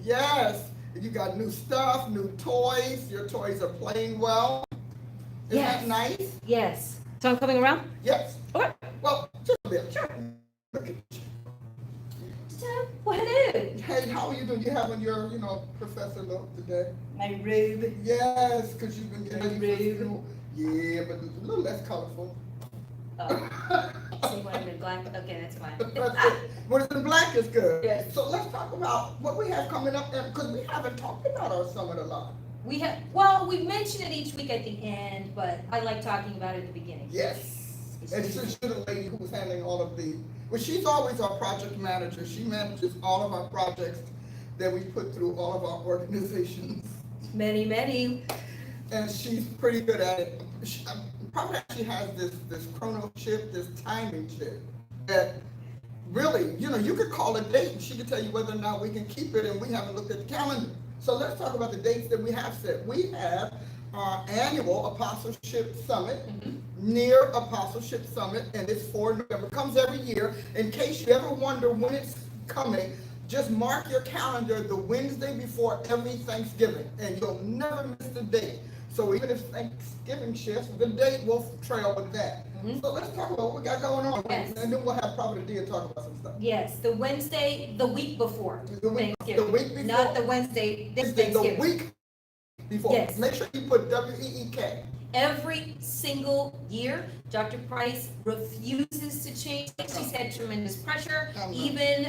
Yes, you got new stuff, new toys. Your toys are playing well. Isn't that Yes. nice? Yes. So I'm coming around? Yes. Okay. Well, just a bit. Sure. Look at So, well, hello. Hey, how are you doing? You having your, professor look today? My robe. Yes, because you've been My getting ready for robe. school. Yeah, but a little less colorful. So you want him in black? Okay, that's fine. When it's in black, it's good. Yes. So let's talk about what we have coming up, because we haven't talked about our summit a lot. We mention it each week at the end, but I like talking about it at the beginning. Yes. And she's the lady who's handling all of well, she's always our project manager. She manages all of our projects that we put through all of our organizations. Many, many. And she's pretty good at it. Probably actually has this chrono chip, this timing chip that really, you could call a date and she could tell you whether or not we can keep it, and we haven't looked at the calendar. So let's talk about the dates that we have set. We have our annual Apostleship Summit, near Apostleship Summit, and it's for November. It comes every year. In case you ever wonder when it's coming, just mark your calendar the Wednesday before every Thanksgiving, and you'll never miss the date. So even if Thanksgiving shifts, the date will trail with that. So let's talk about what we got going on. Yes. And then we'll have Prophet Adia talk about some stuff. Yes, the Wednesday, the week before Thanksgiving. The week before. Not the Wednesday, this Thanksgiving. The week before. Yes. Make sure you put WEEK. Every single year, Dr. Price refuses to change. She's had tremendous pressure, even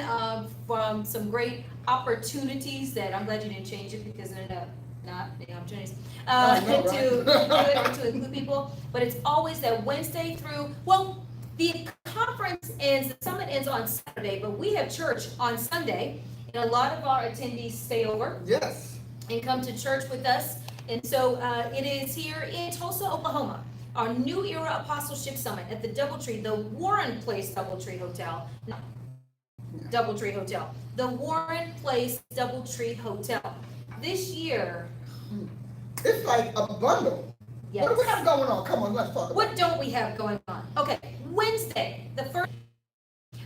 from some great opportunities that I'm glad you didn't change it because they're not the opportunities to include people. But it's always that Wednesday through, well, the conference ends, the summit ends on Saturday, but we have church on Sunday, and a lot of our attendees stay over. Yes. And come to church with us. And so it is here in Tulsa, Oklahoma, our New Era Apostleship Summit at the Doubletree, the Warren Place Doubletree Hotel. No, Doubletree Hotel. The Warren Place Doubletree Hotel. This year. It's like a bundle. Yes. What do we have going on? Come on, let's talk about What don't we have going on? Okay, Wednesday, the first,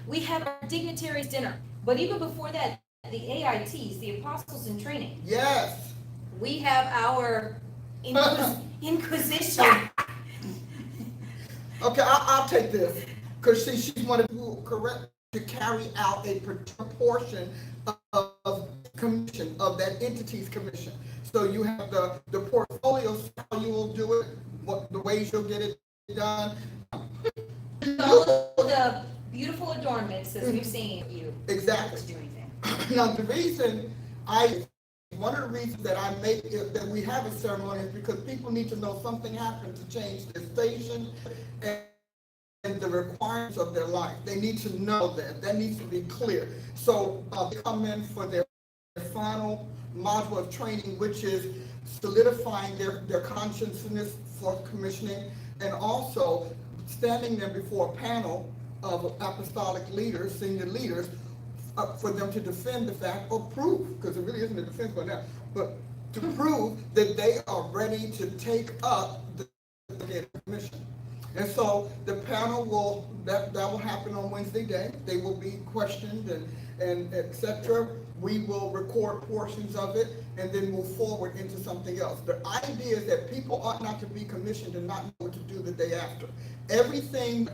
we have our dignitaries dinner. But even before that, the AITs, the Apostles in Training. Yes. We have our Inquisition. Okay, I'll take this. Because she's wanted to carry out a proportion of commission, of that entity's commission. So you have the portfolios, how you will do it, the ways you'll get it done. All the beautiful adornments as we've seen you. Exactly. Do anything. Now, one of the reasons that I make it that we have a ceremony is because people need to know something happened to change their station and the requirements of their life. They need to know that. That needs to be clear. So they come in for their final module of training, which is solidifying their consciousness for commissioning, and also standing there before a panel of apostolic leaders, senior leaders, for them to defend the fact or prove, because it really isn't a defense by now, but to prove that they are ready to take up the commission. And so the panel that will happen on Wednesday day. They will be questioned and etc. We will record portions of it and then move forward into something else. The idea is that people ought not to be commissioned and not know what to do the day after. Everything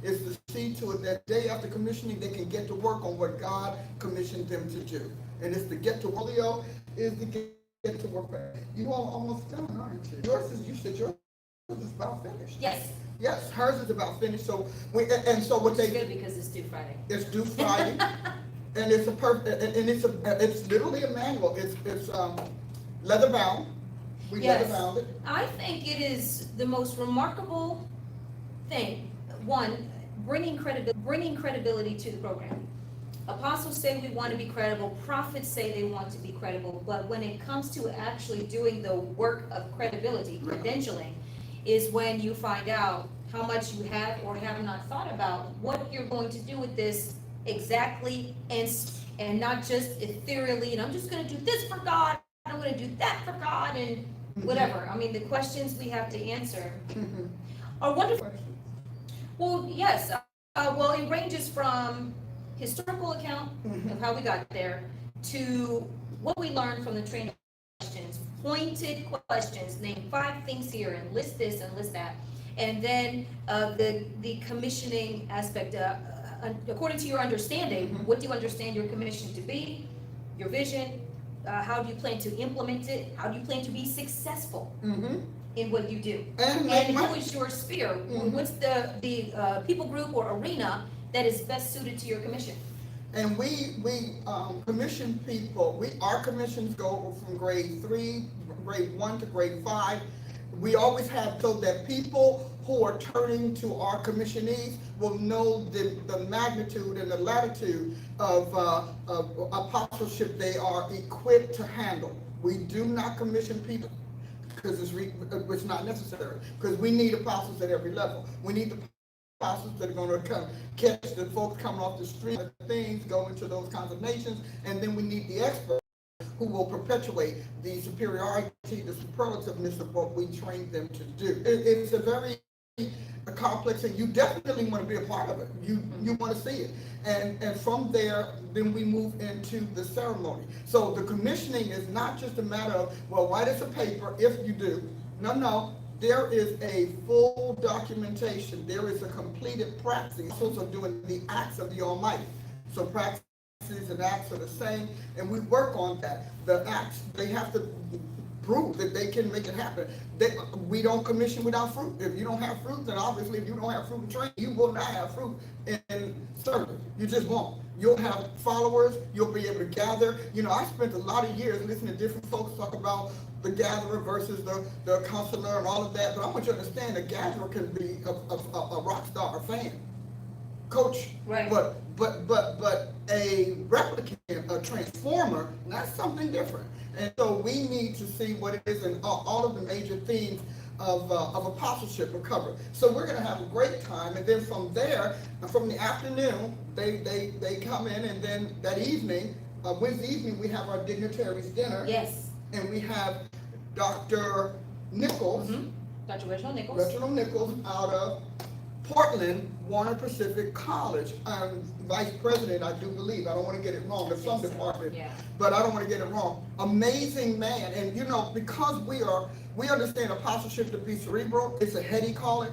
is to see to it that day after commissioning, they can get to work on what God commissioned them to do. And it's to get to Julio, is to get to work. You all almost done, aren't you? You said yours is about finished. Yes. Yes, hers is about finished. So what It's good because it's due Friday. It's due Friday, and it's literally a manual. It's leather bound. We Yes. leather bound it. I think it is the most remarkable thing. One, bringing credibility to the program. Apostles say we want to be credible. Prophets say they want to be credible. But when it comes to actually doing the work of credibility, credentialing, is when you find out how much you have or have not thought about what you're going to do with this exactly, and not just ethereally, and I'm just going to do this for God, I'm going to do that for God, and whatever. I mean, the questions we have to answer are wonderful. Well, yes. Well, it ranges from historical account of how we got there, to what we learned from the training questions, pointed questions, name 5 things here and list this and list that. And then the commissioning aspect, according to your understanding, what do you understand your commission to be, your vision, how do you plan to implement it, how do you plan to be successful in what you do, and who is your sphere, what's the people group or arena that is best suited to your commission. And we commission people. Our commissions go from grade 3, grade 1 to grade 5. We always have so that people who are turning to our commissionees will know the magnitude and the latitude of apostleship they are equipped to handle. We do not commission people because it's not necessary, because we need apostles at every level. We need the apostles that are going to come catch the folks coming off the street, things, go into those kinds of nations, and then we need the experts who will perpetuate the superiority, the superlativeness of what we train them to do. It's a very complex, and you definitely want to be a part of it. You want to see it. And from there, then we move into the ceremony. So the commissioning is not just a matter of, well, write us a paper if you do. No. There is a full documentation. There is a completed practice. Also doing the acts of the Almighty. So practices and acts are the same, and we work on that. The acts, they have to prove that they can make it happen. We don't commission without fruit. If you don't have fruit, then obviously if you don't have fruit in training, you will not have fruit in service. You just won't. You'll have followers. You'll be able to gather. I spent a lot of years listening to different folks talk about the gatherer versus the counselor and all of that. But I want you to understand the gatherer can be a rock star, a fan, coach. Right. But a replicant, a transformer, that's something different. And so we need to see what it is, and all of the major themes of apostleship are covered. So we're going to have a great time, and then from there, from the afternoon, they come in, and then that evening, Wednesday evening, we have our dignitaries dinner. Yes. And we have Dr. Nichols, Dr. Reginald Nichols out of Portland, Warner Pacific College. I'm vice president, I do believe. I don't want to get it wrong. There's some department, but I don't want to get it wrong. Amazing man. And because we understand apostleship to be cerebral, it's a heady calling.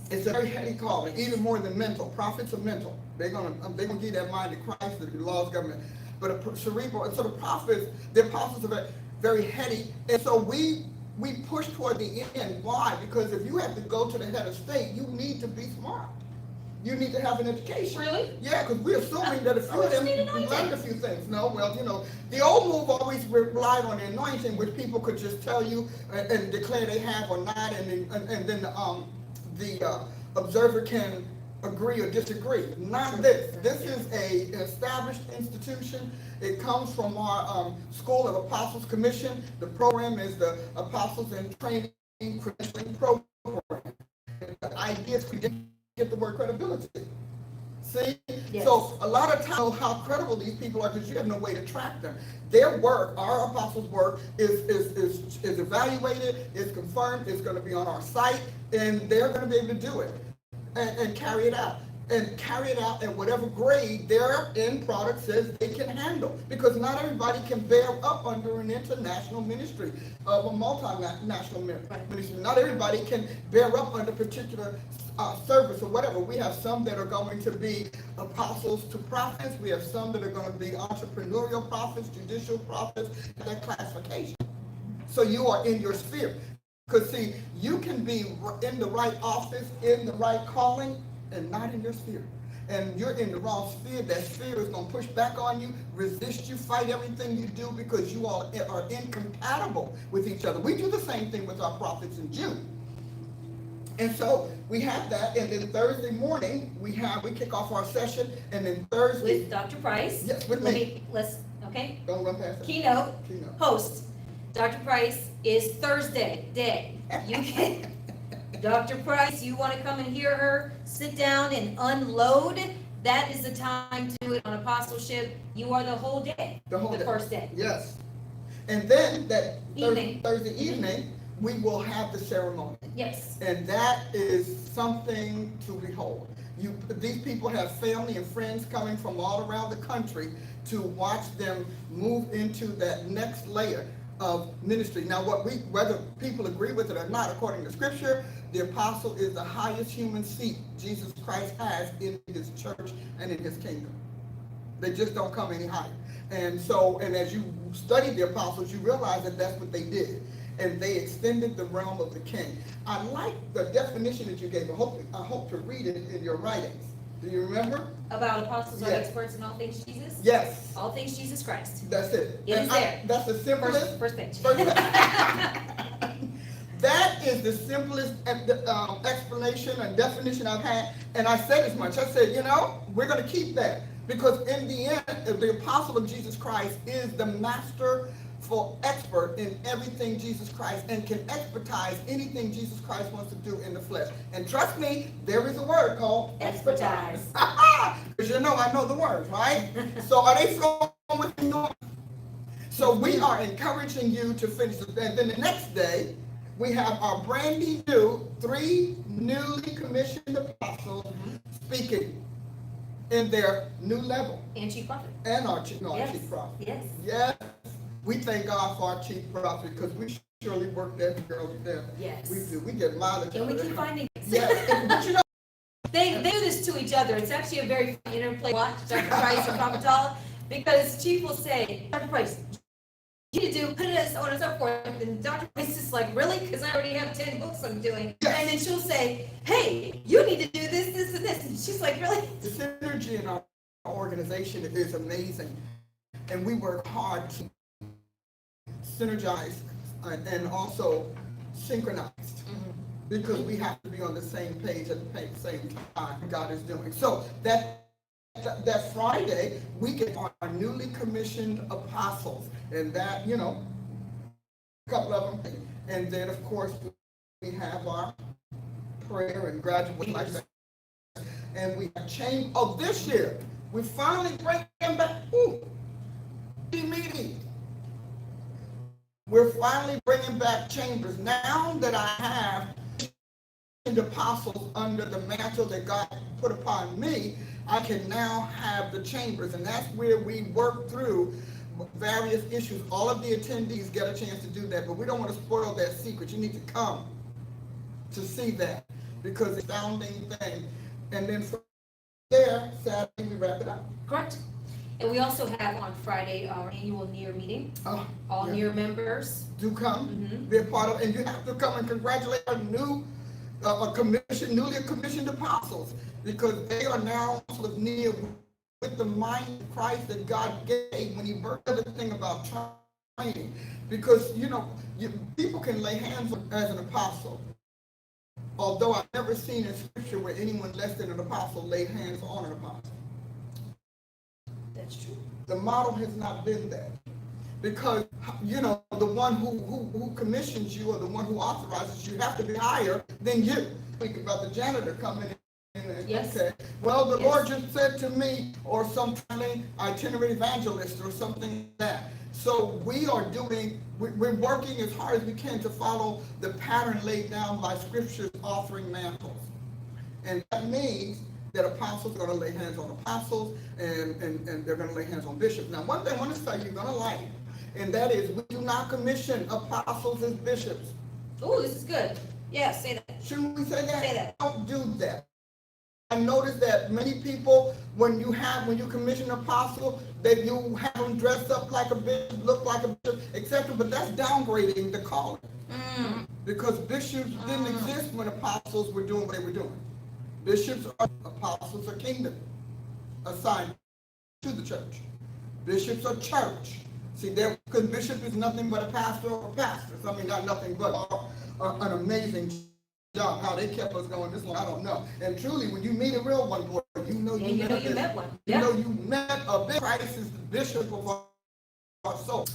It's a very heady calling, even more than mental. Prophets are mental. They're gonna give that mind to Christ, the law's government. But a cerebral, and so the prophets, the apostles are very heady. And so we push toward the end. Why? Because if you have to go to the head of state, you need to be smart. You need to have an education. Really? Yeah, because we're assuming that a few of them learned a few things. No, well, the old move always relied on the anointing, which people could just tell you and declare they have or not, and then the observer can agree or disagree. Not this. This is an established institution. It comes from our School of Apostles Commission. The program is the Apostles in Training Credentialing Program. The idea is to get the word credibility. See? Yes. So a lot of times, how credible these people are, because you have no way to track them. Their work, our apostles' work, is evaluated, is confirmed, it's going to be on our site, and they're going to be able to do it and carry it out. And carry it out at whatever grade their end product says they can handle. Because not everybody can bear up under an international ministry, of a multinational ministry. Not everybody can bear up under particular service or whatever. We have some that are going to be apostles to prophets. We have some that are going to be entrepreneurial prophets, judicial prophets, that classification. So you are in your sphere. Because see, you can be in the right office, in the right calling, and not in your sphere. And you're in the wrong sphere. That sphere is going to push back on you, resist you, fight everything you do, because you all are incompatible with each other. We do the same thing with our prophets in June. And so we have that, and then Thursday morning we kick off our session, and then Thursday with Dr. Price. Yes, with me. Okay. Don't run past that. Keynote host. Dr. Price is Thursday day. You can. Dr. Price, you want to come and hear her sit down and unload? That is the time to do it on apostleship. You are the whole day. The first day. Yes. And then that evening. Thursday evening, we will have the ceremony. Yes. And that is something to behold. These people have family and friends coming from all around the country to watch them move into that next layer of ministry. Now, whether people agree with it or not, according to Scripture, the apostle is the highest human seat Jesus Christ has in his church and in his kingdom. They just don't come any higher. And as you study the apostles, you realize that that's what they did. And they extended the realm of the king. I like the definition that you gave. I hope to read it in your writings. Do you remember? About apostles are Yes. experts in all things Jesus? Yes. All things Jesus Christ. That's it. It is there. That's the simplest. First page. That is the simplest explanation and definition I've had. And I said as much. I said, we're going to keep that. Because in the end, the apostle of Jesus Christ is the master for expert in everything Jesus Christ and can expertise anything Jesus Christ wants to do in the flesh. And trust me, there is a word called expertise. Because I know the words, right? So are they flowing with you? So we are encouraging you to finish it. And then the next day, we have our brand new 3 newly commissioned apostles speaking in their new level. And chief prophet. And our chief prophet. Yes. Yes. We thank God for our chief prophet because we surely work that girl to death. Yes. We do. We get mileage. And we keep finding it. Yes. But they do this to each other. It's actually a very fun interplay. Watch Dr. Price and Prophet Paula, because Chief will say, Dr. Price, you need to do, put it on and so forth. And Dr. Price is like, really? Because I already have 10 books I'm doing. Yes. And then she'll say, hey, you need to do this, this, and this. And she's like, really? the synergy in our organization is amazing. And we work hard to synergize and also synchronize. Because we have to be on the same page at the same time God is doing. So that Friday, we get our newly commissioned apostles, and that, a couple of them. And then, of course, we have our prayer and graduation like that. And we have this year, we finally bring them back. Meeting. We're finally bringing back chambers. Now that I have the apostles under the mantle that God put upon me, I can now have the chambers, and that's where we work through various issues. All of the attendees get a chance to do that, but we don't want to spoil that secret. You need to come to see that, because it's an astounding thing. And then from there, Saturday, we wrap it up. Correct. And we also have on Friday our annual NEAR meeting. All NEAR members. Do come, be a part of, and you have to come and congratulate our newly commissioned apostles, because they are now sort of near with the mind of Christ that God gave when he birthed everything about training. Because, people can lay hands on as an apostle. Although I've never seen in Scripture where anyone less than an apostle laid hands on an apostle. That's true. The model has not been that. Because, the one who commissions you, or the one who authorizes you, have to be higher than you. Think about the janitor coming in and Yes. okay, well, the Lord just said to me, or some itinerant evangelist or something like that. So we're working as hard as we can to follow the pattern laid down by Scripture's offering mantles. And that means that apostles are going to lay hands on apostles, and they're going to lay hands on bishops. Now, one thing I want to say you're going to like, and that is, we do not commission apostles as bishops. Oh, this is good. Yeah, say that. Shouldn't we say that? Say that. Don't do that. I noticed that many people, when you commission an apostle, that you have them dressed up like a bishop, look like a bishop, etc. But that's downgrading the calling. Because bishops didn't exist when apostles were doing what they were doing. Apostles are kingdom assigned to the church. Bishops are church. See, because bishop is nothing but a pastor or pastors. I mean, not nothing but an amazing job. How they kept us going this long, I don't know. And truly, when you meet a real one, boy, you met one. You know you met a bishop. Christ is the bishop of our soul.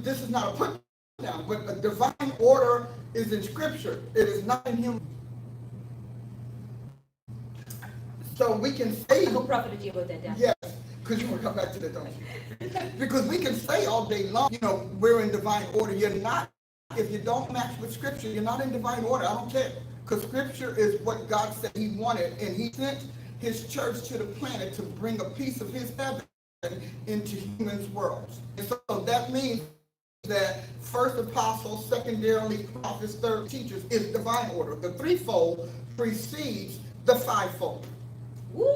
This is not a put down, but a divine order is in Scripture. It is not in human. So we can say. I hope Prophet did you wrote that down. Yes, because you want to come back to that, don't you? Because we can say all day long, we're in divine order. You're not if you don't match with scripture, you're not in divine order. I don't care. Because scripture is what God said he wanted, and he sent his church to the planet to bring a piece of his heaven into humans' worlds. And so that means that first apostles, secondarily prophets, third teachers is divine order. The threefold precedes the fivefold. Woo!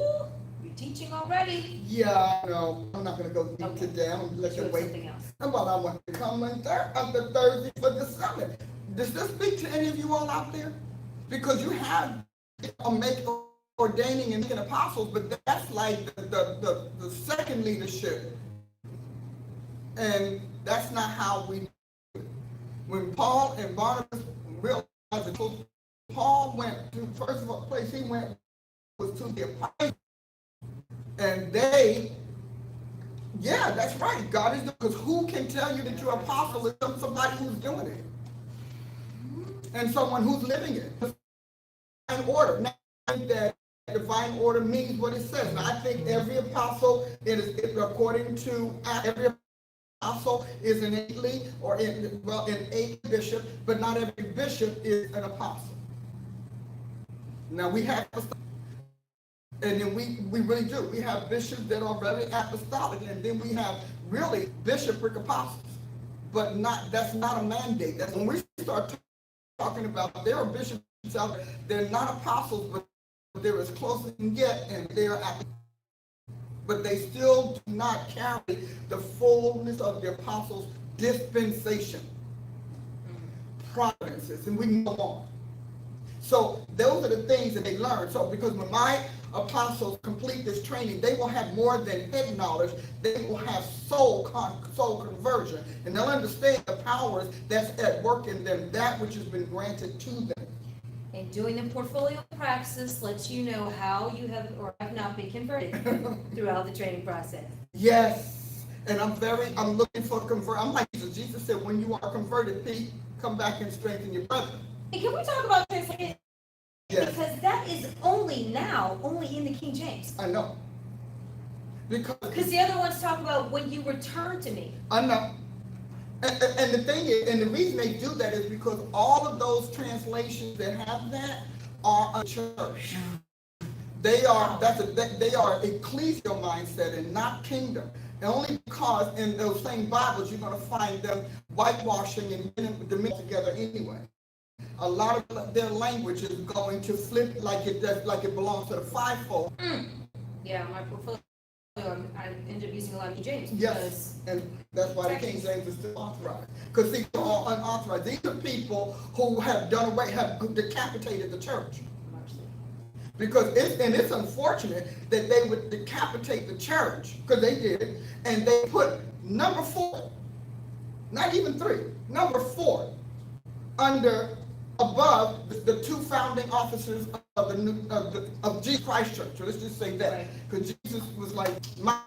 You're teaching already. Yeah, I know. I'm not going to go deep today. I'm going to let you wait. Something else. And well, I want to come on the Thursday for the summit. Does this speak to any of you all out there? Because you have ordaining and making apostles, but that's like the second leadership. And that's not how we do it. When Paul and Barnabas realized that Paul went to, first of all, place he went was to the apostles. And they, yeah, that's right. God is, because who can tell you that you're an apostle is somebody who's doing it. And someone who's living it. Divine order. Now, I think that divine order means what it says. And I think every apostle, according to every apostle is an an bishop, but not every bishop is an apostle. Now we have, and then we really do. We have bishops that are very apostolic, and then we have really bishopric apostles. But that's not a mandate. That's when we start talking about there are bishops out there. They're not apostles, but they're as close as you can get, and they're apostolic. But they still do not carry the fullness of the apostles' dispensation, providences, and we move on. So those are the things that they learn. So because when my apostles complete this training, they will have more than head knowledge. They will have soul conversion, and they'll understand the powers that's at work in them, that which has been granted to them. And doing the portfolio praxis lets you know how you have or have not been converted throughout the training process. Yes, and I'm looking for convert. I'm like Jesus. Jesus said, when you are converted, Pete, come back and strengthen your brother. Hey, can we talk about translation? Yes. Because that is only in the King James. I know. Because the other ones talk about when you return to me. I know. And the thing is, and the reason they do that is because all of those translations that have that are a church. They are ecclesial mindset and not kingdom. And only because in those same Bibles you're going to find them whitewashing and getting the men together anyway. A lot of their language is going to flip like it belongs to the fivefold. Yeah, my portfolio. I end up using a lot of King James. Yes, and that's why the King James is still authorized. Because these are all unauthorized. These are people who have decapitated the church. Because it's unfortunate that they would decapitate the church, because they did, and they put number 4, not even 3, number 4, above the 2 founding officers of Jesus Christ Church. So let's just say that, because Jesus was like, my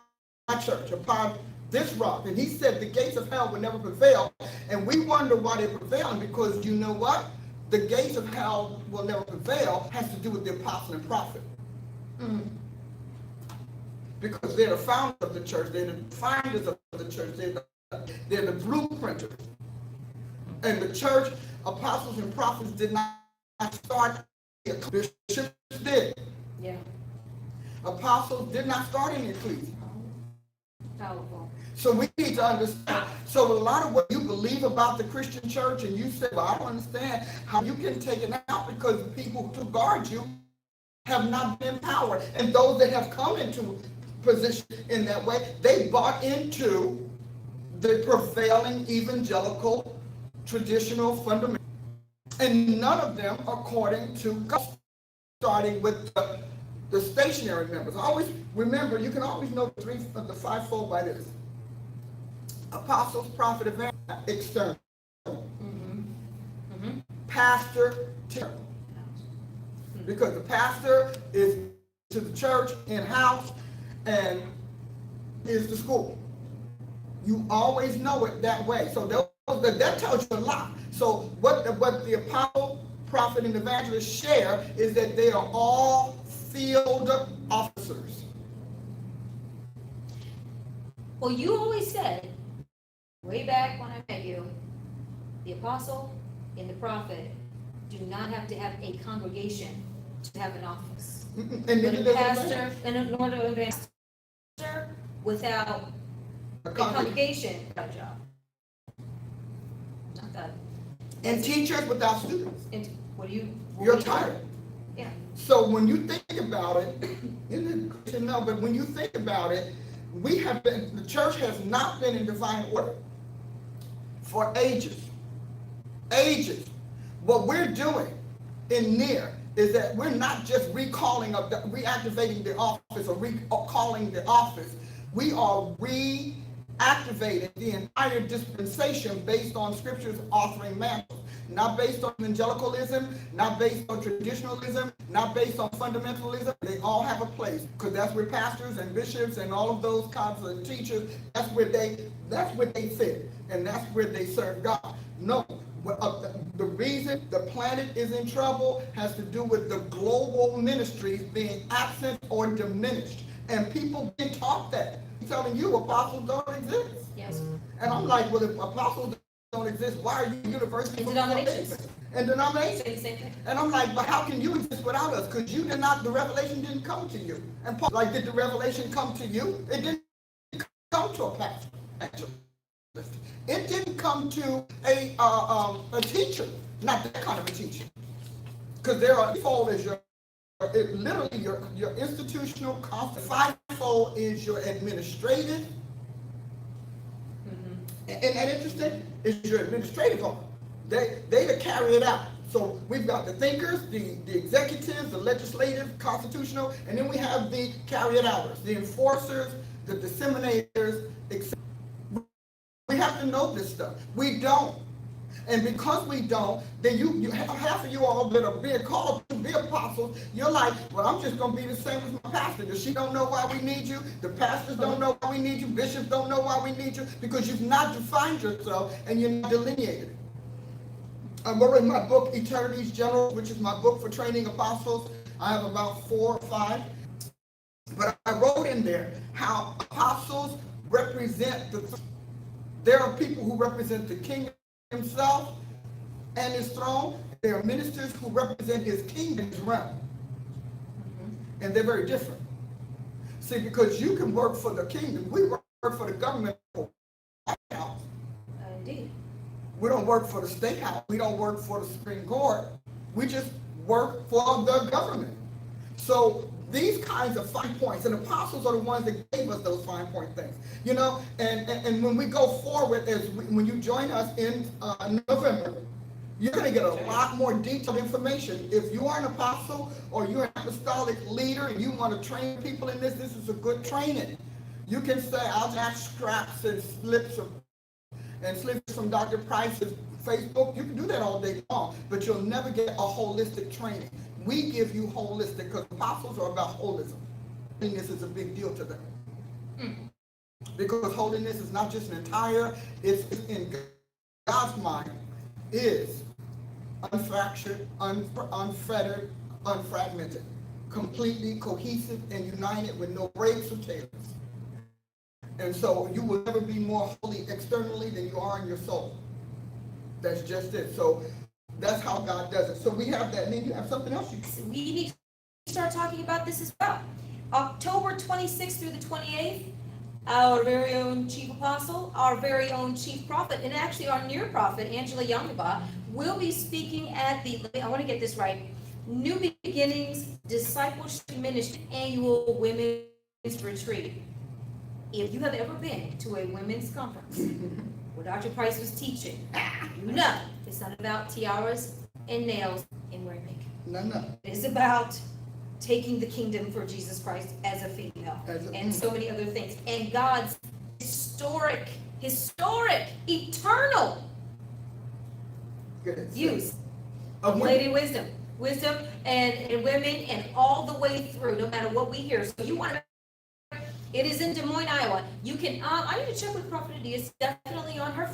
church upon this rock, and he said the gates of hell would never prevail, and we wonder why they're prevailing, because you know what? The gates of hell will never prevail has to do with the apostle and prophet. Because they're the founders of the church, they're the finders of the church, they're the blueprinters. And the church, apostles and prophets did not start, bishops did. Yeah. Apostles did not start in the ecclesia. Powerful. So we need to understand. So a lot of what you believe about the Christian church, and you say, well, I don't understand how you can take it out, because the people who guard you have not been empowered. And those that have come into position in that way, they bought into the prevailing evangelical, traditional, fundamental, and none of them according to God, starting with the stationary members. Always remember, you can always know the fivefold by this: apostles, prophet, evangelist, external, pastor, teacher. Because the pastor is to the church in-house and is the school. You always know it that way. So that tells you a lot. So what the apostle, prophet, and evangelist share is that they are all field officers. Well, you always said, way back when I met you, The apostle and the prophet do not have to have a congregation to have an office. And But neither a does pastor, and in order to be a pastor without a a congregation. congregation, got a job. Not that. And teachers without students. And what do you? what You're do you do? tired. Yeah. So when you think about it, no, but when you think about it, the church has not been in divine order for ages. Ages. What we're doing in near is that we're not just reactivating the office or recalling the office. We are reactivating the entire dispensation based on scripture's authoring mantles. Not based on evangelicalism, not based on traditionalism, not based on fundamentalism. They all have a place, because that's where pastors and bishops and all of those kinds of teachers, that's where they fit, and that's where they serve God. No, the reason the planet is in trouble has to do with the global ministries being absent or diminished, and people get taught that. I'm telling you, apostles don't exist. Yes. And I'm like, well, if apostles don't exist, why are you university? And denominations. And denominations. Say the same thing. And I'm like, but how can you exist without us? Because the revelation didn't come to you. And Paul, like, did the revelation come to you? It didn't come to a pastor, actually. It didn't come to a teacher, not that kind of a teacher. Because there are fivefold is literally your institutional constant. Fivefold is your administrative. And interesting is your administrative arm. They to carry it out. So we've got the thinkers, the executives, the legislative, constitutional, and then we have the carry it outers, the enforcers, the disseminators, etc. We have to know this stuff. We don't. And because we don't, then you half of you all that are being called to be apostles, you're like, well, I'm just going to be the same as my pastor. Does she don't know why we need you? The pastors don't know why we need you. Bishops don't know why we need you, because you've not defined yourself and you're not delineated it. I'm writing my book, Eternity's General, which is my book for training apostles. I have about 4 or 5. But I wrote in there how apostles represent there are people who represent the king himself and his throne. There are ministers who represent his kingdom's realm. And they're very different. See, because you can work for the kingdom. We work for the government house. Indeed. We don't work for the state house. We don't work for the Supreme Court. We just work for the government. So these kinds of fine points, and apostles are the ones that gave us those fine point things, and when we go forward, when you join us in November, you're going to get a lot more detailed information. If you are an apostle or you're an apostolic leader and you want to train people in this is a good training. You can say, I'll just scraps and slips from Dr. Price's Facebook. You can do that all day long, but you'll never get a holistic training. We give you holistic, because apostles are about holism. Holiness is a big deal to them. Because holiness is not just it's in God's mind, is unfractured, unfettered, unfragmented, completely cohesive and united with no breaks or tears. And so you will never be more holy externally than you are in your soul. That's just it. So that's how God does it. So we have that. And then you have something else. We need to start talking about this as well. October 26th through the 28th, our very own chief apostle, our very own chief prophet, and actually our near prophet, Angela Yangaba, will be speaking at I want to get this right, New Beginnings Discipleship Ministry Annual Women's Retreat. If you have ever been to a women's conference where Dr. Price was teaching, you know it's not about tiaras and nails and wearing makeup. No. It is about taking the kingdom for Jesus Christ as a female and so many other things. And God's historic, eternal use of Lady Wisdom and women and all the way through, no matter what we hear. So you want to, it is in Des Moines, Iowa. You can, I need to check with Prophet Adia. It's definitely on her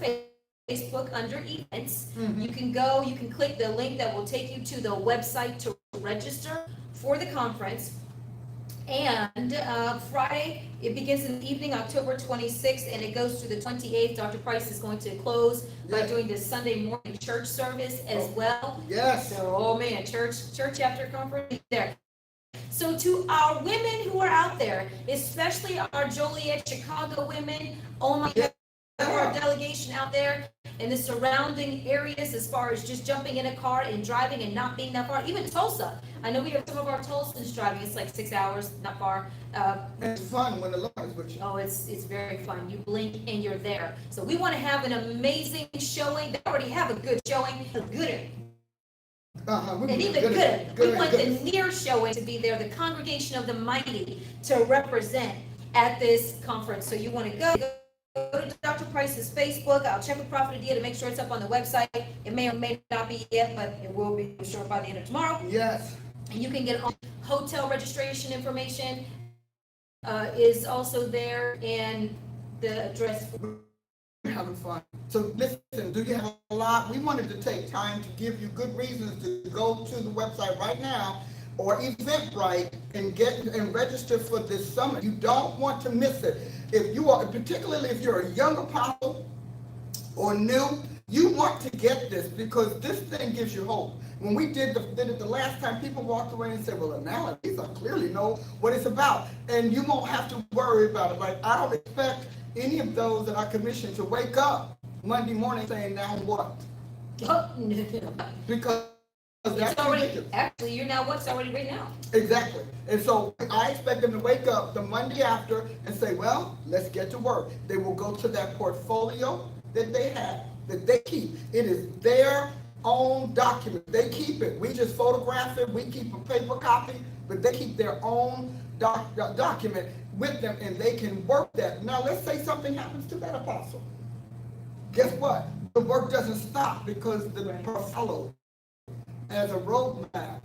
Facebook under events. You can go, you can click the link that will take you to the website to register for the conference. And Friday, it begins in the evening, October 26th, and it goes to the 28th. Dr. Price is going to close by Yes. doing this Sunday morning church service as well. Yes. So, oh man, church after conference there. So to our women who are out there, especially our Joliet, Chicago women, oh my God, our delegation out there in the surrounding areas as far as just jumping in a car and driving and not being that far, even Tulsa. I know we have some of our Tulsans driving, it's like 6 hours, not far. It's fun when the Lord is with you. Oh, it's very fun. You blink and you're there. So we want to have an amazing showing. They already have a good showing, a gooder. And even good. We want the near showing to be there, the congregation of the mighty to represent at this conference. So you want to go to Dr. Price's Facebook. I'll check with Prophet Adia to make sure it's up on the website. It may or may not be yet, but it will be, I'm sure, by the end of tomorrow. Yes. And you can get hotel registration information is also there, and the address. We're having fun. So listen, do you have a lot? We wanted to take time to give you good reasons to go to the website right now or Eventbrite and get and register for this summit. You don't want to miss it. If you are, particularly if you're a young apostle or new, you want to get this because this thing gives you hope. When we did it the last time, people walked away and said, well, now at least I clearly know what it's about. And you won't have to worry about it. Like, I don't expect any of those that I commissioned to wake up Monday morning saying, now what? Oh, no. Because that's It's already, ridiculous. actually, you're now what's already written out. Exactly. And so I expect them to wake up the Monday after and say, well, let's get to work. They will go to that portfolio that they have, that they keep. It is their own document. They keep it. We just photograph it. We keep a paper copy, but they keep their own document with them, and they can work that. Now, let's say something happens to that apostle. Guess what? The work doesn't stop because the follow as a roadmap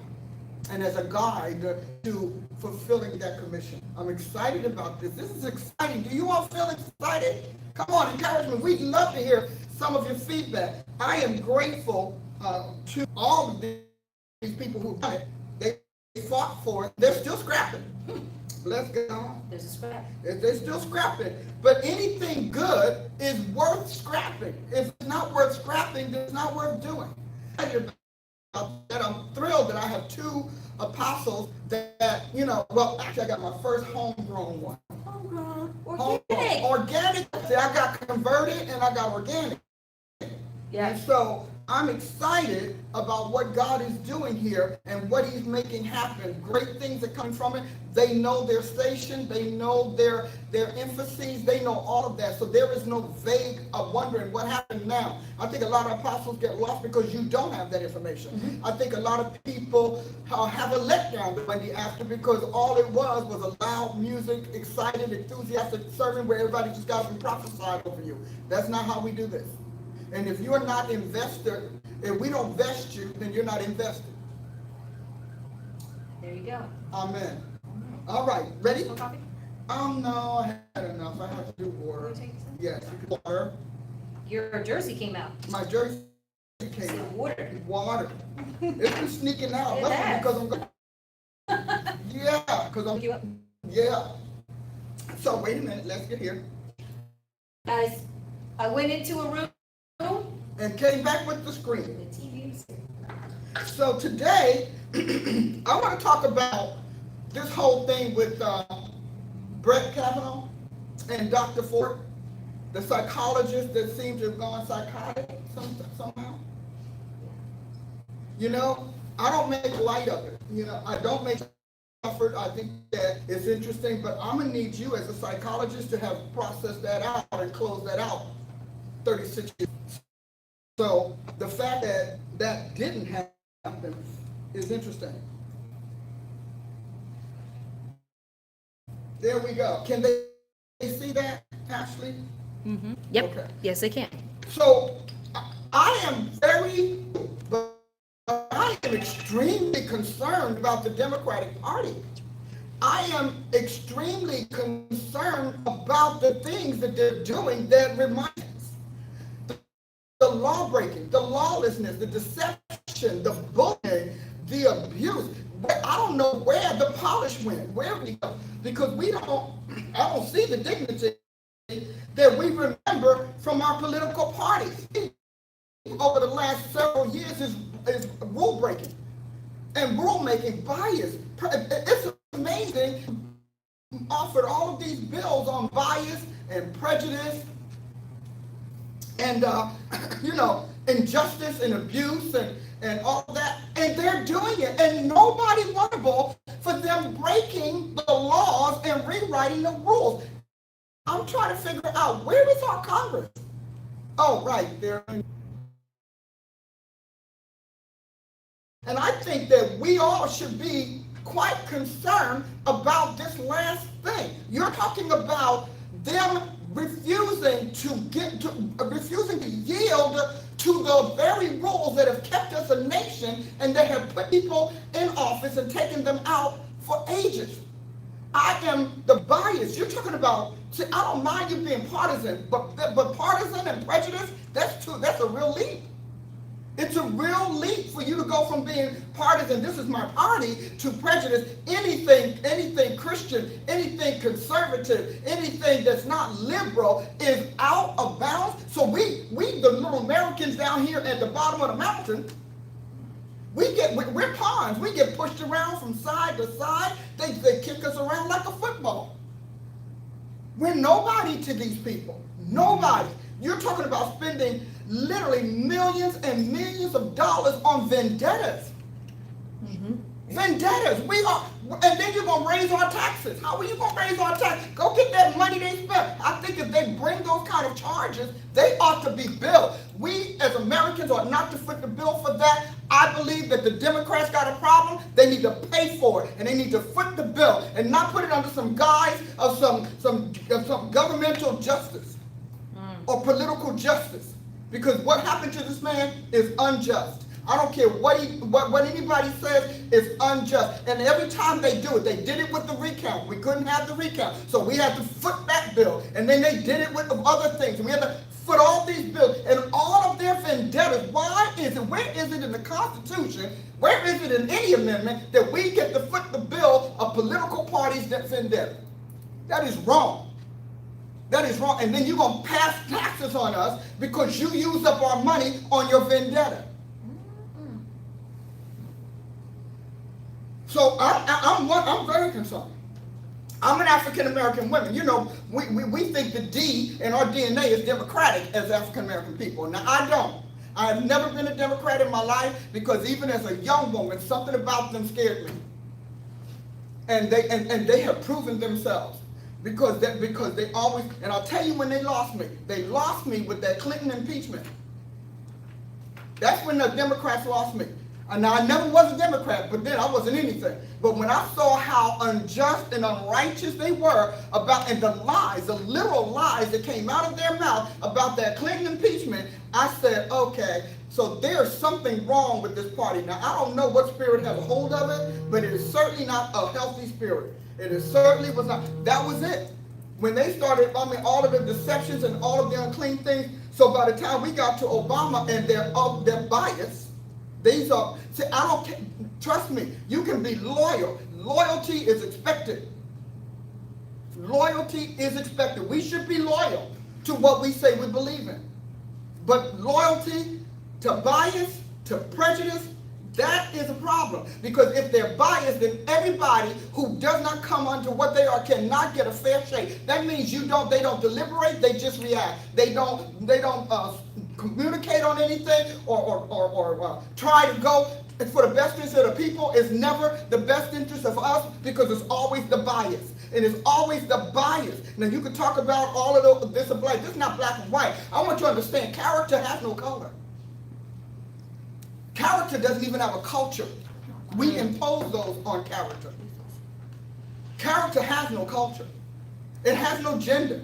and as a guide to fulfilling that commission. I'm excited about this. This is exciting. Do you all feel excited? Come on, encouragement. We'd love to hear some of your feedback. I am grateful to all of these people who've done it. They fought for it. They're still scrapping. Let's get on. There's a scrap. They're still scrapping. But anything good is worth scrapping. If it's not worth scrapping, then it's not worth doing. That I'm thrilled that I have two apostles that, you know, well, actually I got my first homegrown one. Homegrown. Organic. Organic. See, I got converted and I got organic. Yeah. And so I'm excited about what God is doing here and what he's making happen. Great things are coming from it. They know their station. They know their emphases. They know all of that. So there is no vague wondering what happened now. I think a lot of apostles get lost because you don't have that information. Mm-hmm. I think a lot of people have a letdown the Monday after because all it was a loud music, excited, enthusiastic sermon where everybody just got up and prophesied over you. That's not how we do this. And if you're not invested, if we don't vest you, then you're not invested. There you go. Amen. All right, ready? More coffee? No, I had enough. I have to do water. Yes, you can water. Your jersey came out. My jersey came Say out. water. Water. It's been sneaking out. It Luckily has. because I'm going. Yeah, because I'm. You up? Yeah. So wait a minute. Let's get here. Guys, I went into a room. And came back with the screen. The TV was here. So today, I want to talk about this whole thing with Brett Kavanaugh and Dr. Ford, the psychologist that seems to have gone psychotic somehow. You know, I don't make light of it. You know, I don't make effort. I think that it's interesting, but I'm going to need you as a psychologist to have processed that out and closed that out 36 years. So the fact that that didn't happen is interesting. There we go. Can they see that, Ashley? Mm-hmm. Yep. Okay. Yes, they can. So I am but I am extremely concerned about the Democratic Party. I am extremely concerned about the things that they're doing that remind us. The law breaking, the lawlessness, the deception, the bullying, the abuse. I don't know where the polish went, where we go, because I don't see the dignity that we remember from our political parties. Over the last several years is rule breaking and rulemaking bias. It's amazing. Offered all of these bills on bias and prejudice and injustice and abuse and all that, and they're doing it, and nobody's vulnerable for them breaking the laws and rewriting the rules. I'm trying to figure out, where is our Congress? Oh, right there. And I think that we all should be quite concerned about this last thing. You're talking about them refusing to yield to the very rules that have kept us a nation and that have put people in office and taken them out for ages. I am the bias. You're talking about, see, I don't mind you being partisan, but partisan and prejudice, that's a real leap. It's a real leap for you to go from being partisan, this is my party, to prejudice. Anything Christian, anything conservative, anything that's not liberal is out of bounds. So we the little Americans down here at the bottom of the mountain, we're pawns. We get pushed around from side to side. They kick us around like a football. We're nobody to these people. Nobody. You're talking about spending literally millions and millions of dollars on vendettas. Mm-hmm. Vendettas. And then you're going to raise our taxes. How are you going to raise our taxes? Go get that money they spent. I think if they bring those kind of charges, they ought to be billed. We as Americans ought not to foot the bill for that. I believe that the Democrats got a problem. They need to pay for it, and they need to foot the bill and not put it under some guise of some governmental justice or political justice. Because what happened to this man is unjust. I don't care what anybody says, is unjust. And every time they do it, they did it with the recount. We couldn't have the recount, so we had to foot that bill. And then they did it with other things. And we had to foot all these bills and all of their vendettas. Where is it in the Constitution? Where is it in any amendment that we get to foot the bill of political parties that vendetta? That is wrong. That is wrong. And then you're going to pass taxes on us because you used up our money on your vendetta. So I'm very concerned. I'm an African American woman. You know, we think the D in our DNA is Democratic as African American people. Now, I don't. I have never been a Democrat in my life because even as a young woman, something about them scared me. And they have proven themselves. Because they always, and I'll tell you when they lost me with that Clinton impeachment. That's when the Democrats lost me. And now I never was a Democrat, but then I wasn't anything. But when I saw how unjust and unrighteous they were about, and the lies, the literal lies that came out of their mouth about that Clinton impeachment, I said, okay, so there's something wrong with this party. Now, I don't know what spirit has a hold of it, but it is certainly not a healthy spirit. It certainly was not. That was it. When they started, all of the deceptions and all of the unclean things. So by the time we got to Obama and their bias, these are, see, I don't, trust me, you can be loyal. Loyalty is expected. Loyalty is expected. We should be loyal to what we say we believe in. But loyalty to bias, to prejudice, that is a problem. Because if they're biased, then everybody who does not come unto what they are cannot get a fair shake. That means they don't deliberate, they just react. They don't communicate on anything or try to go for the best interest of the people. Is never the best interest of us because it's always the bias. It is always the bias. Now you can talk about all of this and black. This is not black and white. I want you to understand, character has no color. Character doesn't even have a culture. We impose those on character. Character has no culture. It has no gender.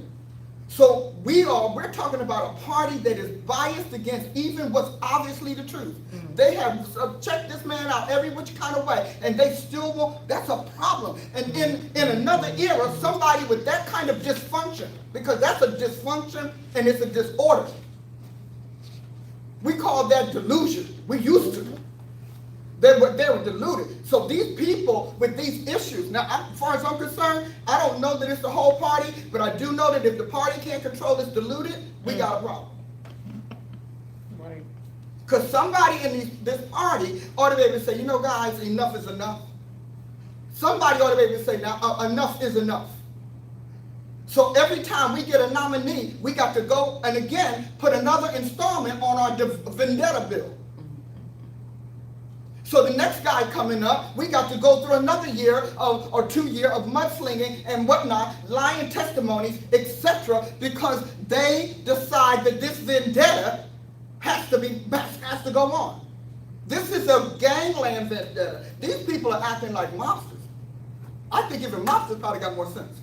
So we're talking about a party that is biased against even what's obviously the truth. Mm-hmm. They have checked this man out every which kind of way, and they still won't. That's a problem. And in another era, somebody with that kind of dysfunction, because that's a dysfunction and it's a disorder. We call that delusion. We used to. They were deluded. So these people with these issues, now as far as I'm concerned, I don't know that it's the whole party, but I do know that if the party can't control this deluded, we got a problem. Right. Because somebody in this party ought to be able to say, you know guys, enough is enough. Somebody ought to be able to say, now enough is enough. So every time we get a nominee, we got to go and again put another installment on our vendetta bill. So the next guy coming up, we got to go through another year or 2 years of mudslinging and whatnot, lying testimonies, etc., because they decide that this vendetta has to go on. This is a gangland vendetta. These people are acting like mobsters. I think even mobsters probably got more sense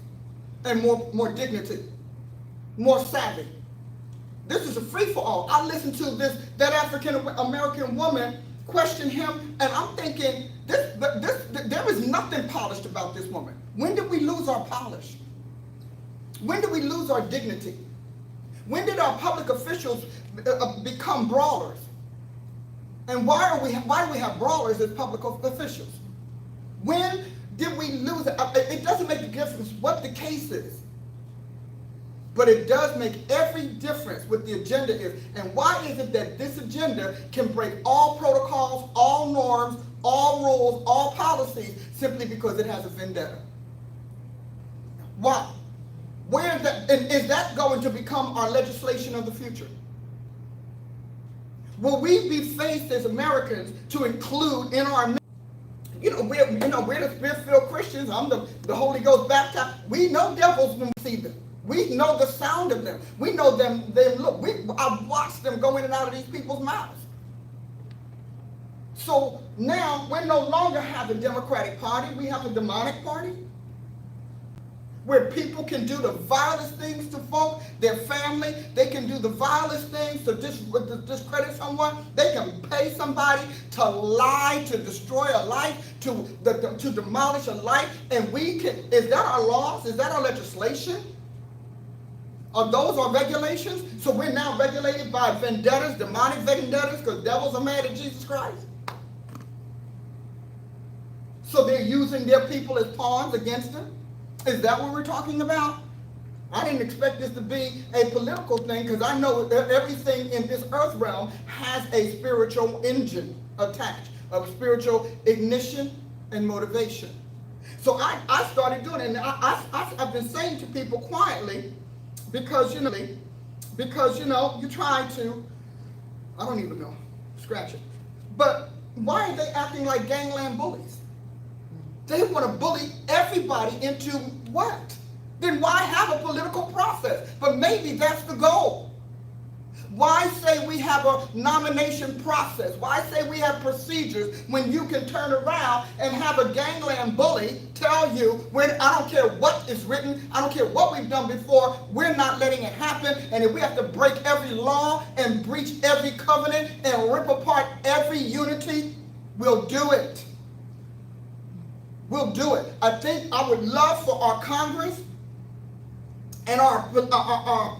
and more dignity, more savvy. This is a free-for-all. I listened to that African-American woman question him, and I'm thinking, there is nothing polished about this woman. When did we lose our polish? When did we lose our dignity? When did our public officials become brawlers? And why do we have brawlers as public officials? When did we lose it? It doesn't make a difference what the case is. But it does make every difference what the agenda is. And why is it that this agenda can break all protocols, all norms, all rules, all policies, simply because it has a vendetta? Why? Where is that? And is that going to become our legislation of the future? Will we be faced as Americans to include in our, we're the Spirit-filled Christians. I'm the Holy Ghost baptized. We know devils when we see them. We know the sound of them. We know them. I've watched them go in and out of these people's mouths. So now we no longer have a Democratic Party. We have a demonic party where people can do the vilest things to folk, their family. They can do the vilest things to discredit someone. They can pay somebody to lie, to destroy a life, to demolish a life. And is that our laws? Is that our legislation? Are those our regulations? So we're now regulated by vendettas, demonic vendettas, because devils are mad at Jesus Christ. So they're using their people as pawns against them? Is that what we're talking about? I didn't expect this to be a political thing, because I know that everything in this earth realm has a spiritual engine attached, of spiritual ignition and motivation. So I started doing it, and I've been saying to people quietly, because you try to, I don't even know, scratch it. But why are they acting like gangland bullies? They want to bully everybody into what? Then why have a political process? But maybe that's the goal. Why say we have a nomination process? Why say we have procedures when you can turn around and have a gangland bully tell you, I don't care what is written, I don't care what we've done before, we're not letting it happen, and if we have to break every law and breach every covenant and rip apart every unity, we'll do it. We'll do it. I think I would love for our Congress and our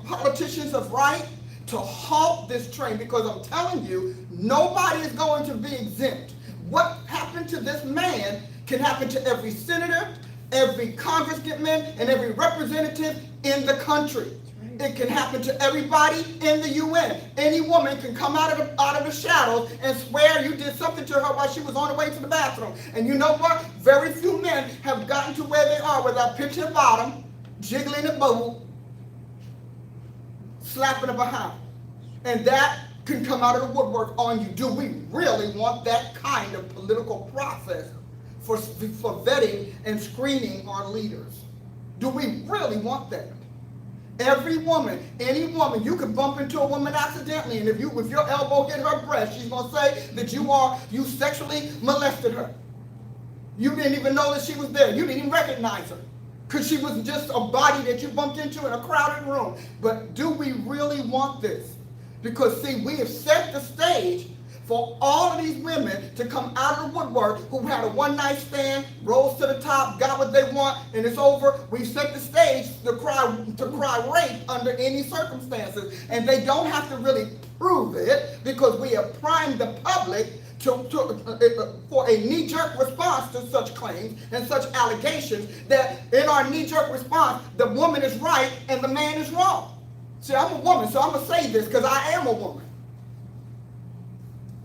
politicians of right to halt this train, because I'm telling you, nobody is going to be exempt. What happened to this man can happen to every senator, every congressman, and every representative in the country. It can happen to everybody in the UN. Any woman can come out of the shadows and swear you did something to her while she was on the way to the bathroom. And you know what? Very few men have gotten to where they are without pitching the bottom, jiggling the boob, slapping it behind. And that can come out of the woodwork on you. Do we really want that kind of political process for vetting and screening our leaders? Do we really want that? Every woman, any woman, you could bump into a woman accidentally, and if your elbow hit her breast, she's gonna say that you sexually molested her. You didn't even know that she was there. You didn't even recognize her, because she was just a body that you bumped into in a crowded room. But do we really want this? Because see, we have set the stage for all of these women to come out of the woodwork who had a one-night stand, rose to the top, got what they want, and it's over. We've set the stage to cry rape under any circumstances. And they don't have to really prove it, because we have primed the public for a knee-jerk response to such claims and such allegations, that in our knee-jerk response, the woman is right and the man is wrong. See, I'm a woman, so I'm going to say this because I am a woman.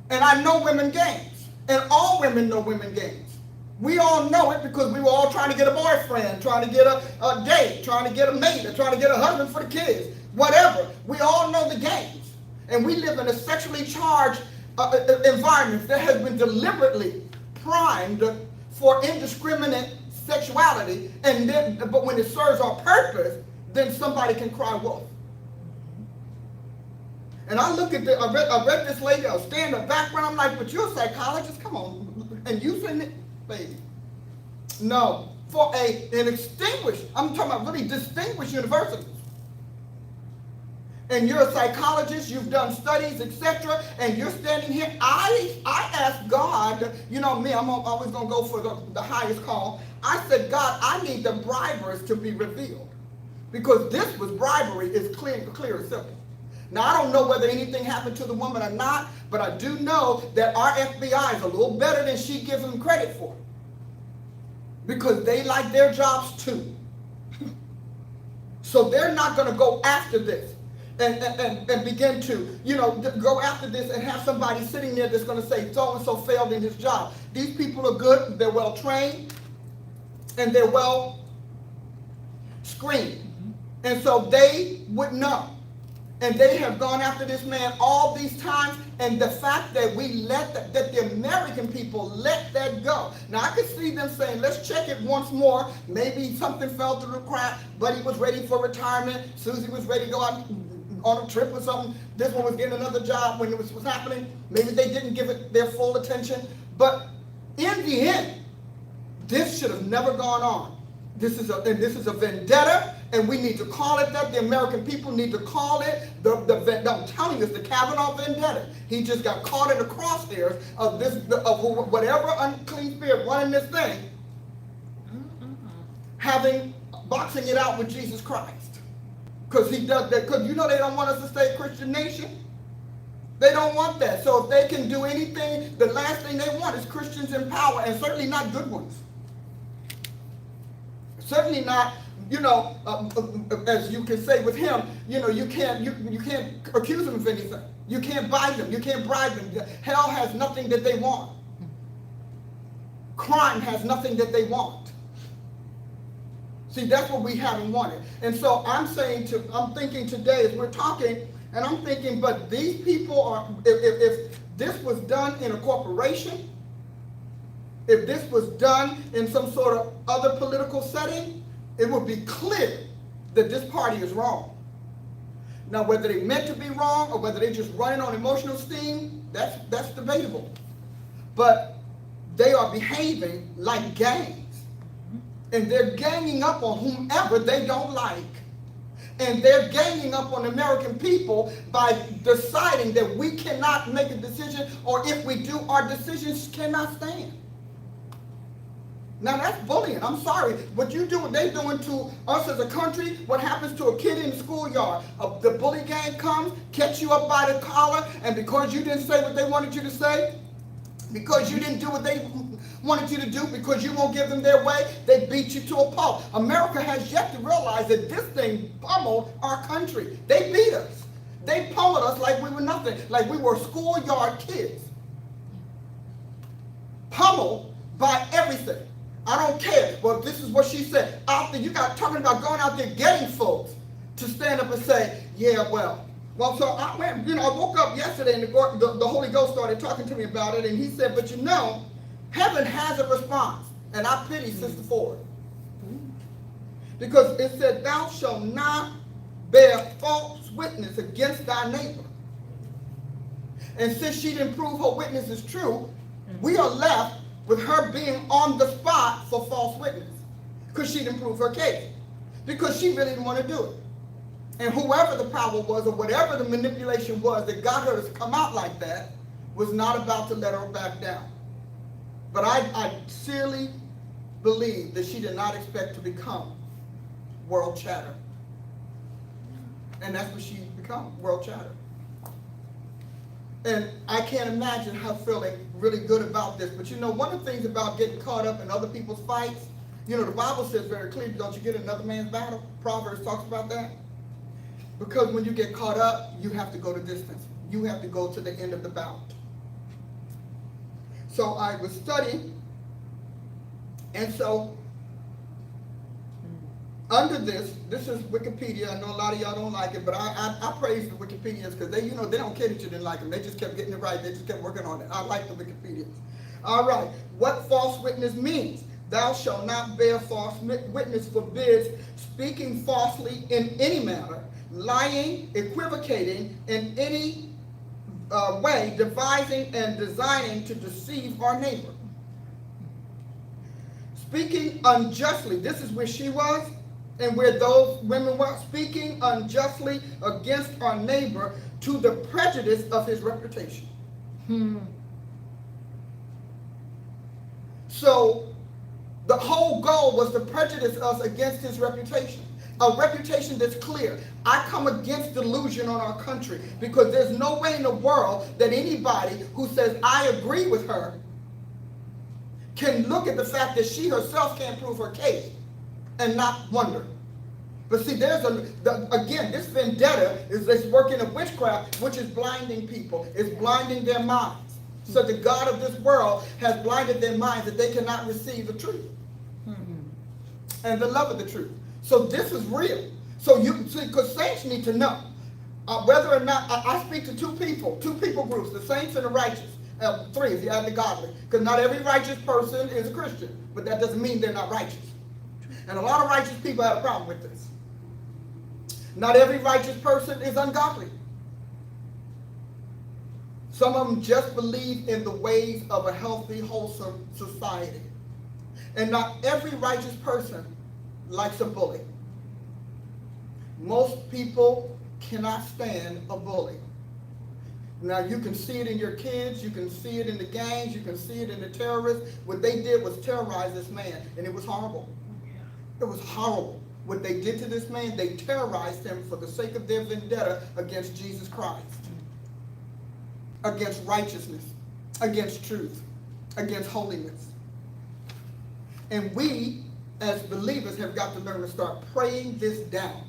And I know women games. And all women know women games. We all know it because we were all trying to get a boyfriend, trying to get a date, trying to get a mate, or trying to get a husband for the kids, whatever. We all know the games. And we live in a sexually charged environment that has been deliberately primed for indiscriminate sexuality. And then, but when it serves our purpose, then somebody can cry wolf. And I look at I read this lady, I was standing in the background, I'm like, but you're a psychologist, come on. And you saying it, baby. No, for an extinguished, I'm talking about really distinguished universities. And you're a psychologist, you've done studies, etc., and you're standing here. I asked God, you know me, I'm always going to go for the highest call. I said, God, I need the bribers to be revealed. Because this was bribery, it's clear and simple. Now, I don't know whether anything happened to the woman or not, but I do know that our FBI is a little better than she gives them credit for. Because they like their jobs too. So they're not going to go after this and begin to, go after this and have somebody sitting there that's going to say so-and-so failed in his job. These people are good, they're well trained, and they're well screened. And so they would know. And they have gone after this man all these times, and the fact that that the American people let that go. Now I could see them saying, let's check it once more. Maybe something fell through the crack. Buddy was ready for retirement. Susie was ready to go out on a trip or something. This one was getting another job when it was happening. Maybe they didn't give it their full attention. But in the end, this should have never gone on. This is a vendetta, and we need to call it that. The American people need to call it I'm telling you, it's the Kavanaugh vendetta. He just got caught in the crosshairs of whatever unclean spirit running this thing, boxing it out with Jesus Christ. Because he does that. Because they don't want us to stay a Christian nation. They don't want that. So if they can do anything, the last thing they want is Christians in power, and certainly not good ones. Certainly not, as you can say with him, you can't accuse him of anything. You can't buy them. You can't bribe them. Hell has nothing that they want. Crime has nothing that they want. See, that's what we haven't wanted. And so I'm thinking today as we're talking, and I'm thinking, but these people are, if this was done in a corporation, if this was done in some sort of other political setting, it would be clear that this party is wrong. Now, whether they meant to be wrong or whether they're just running on emotional steam, that's debatable. But they are behaving like gangs. And they're ganging up on whomever they don't like. And they're ganging up on American people by deciding that we cannot make a decision, or if we do, our decisions cannot stand. Now that's bullying. I'm sorry. What they're doing to us as a country, what happens to a kid in the schoolyard. The bully gang comes, catch you up by the collar, and because you didn't say what they wanted you to say, because you didn't do what they wanted you to do, because you won't give them their way, they beat you to a pulp. America has yet to realize that this thing pummeled our country. They beat us. They pummeled us like we were nothing, like we were schoolyard kids. Pummeled by everything. I don't care. Well, this is what she said. Out there, you got talking about going out there getting folks to stand up and say, yeah, well, so I went, I woke up yesterday and the Holy Ghost started talking to me about it, and he said, but heaven has a response. And I pity Sister Ford. Because it said, thou shalt not bear false witness against thy neighbor. And since she didn't prove her witness is true, we are left with her being on the spot for false witness. Because she didn't prove her case. Because she really didn't want to do it. And whoever the power was, or whatever the manipulation was that got her to come out like that, was not about to let her back down. But I sincerely believe that she did not expect to become world chatter. And that's what she become, world chatter. And I can't imagine her feeling really good about this. But you know, one of the things about getting caught up in other people's fights, you know, the Bible says very clearly, don't you get in another man's battle? Proverbs talks about that. Because when you get caught up, you have to go the distance. You have to go to the end of the bout. So I was studying, and so under this is Wikipedia. I know a lot of y'all don't like it, but I praise the Wikipedians because they, you know, they don't care that you didn't like them. They just kept getting it right. They just kept working on it. I like the Wikipedians. All right. What false witness means? Thou shalt not bear false witness forbids speaking falsely in any matter, lying, equivocating in any way, devising and designing to deceive our neighbor. Speaking unjustly, this is where she was and where those women were, speaking unjustly against our neighbor to the prejudice of his reputation. So the whole goal was to prejudice us against his reputation. A reputation that's clear. I come against delusion on our country because there's no way in the world that anybody who says I agree with her can look at the fact that she herself can't prove her case and not wonder. But see, again, this vendetta is working of witchcraft, which is blinding people. It's blinding their minds. So the God of this world has blinded their minds that they cannot receive the truth and the love of the truth. So this is real. So you see, because saints need to know whether or not I speak to two people groups, the saints and the righteous. Three if you add the godly, because not every righteous person is a Christian, but that doesn't mean they're not righteous. And a lot of righteous people have a problem with this. Not every righteous person is ungodly. Some of them just believe in the ways of a healthy, wholesome society. And not every righteous person likes a bully. Most people cannot stand a bully. Now you can see it in your kids, you can see it in the gangs, you can see it in the terrorists. What they did was terrorize this man, and it was horrible. It was horrible. What they did to this man, they terrorized him for the sake of their vendetta against Jesus Christ, against righteousness, against truth, against holiness. And we, as believers, have got to learn to start praying this down,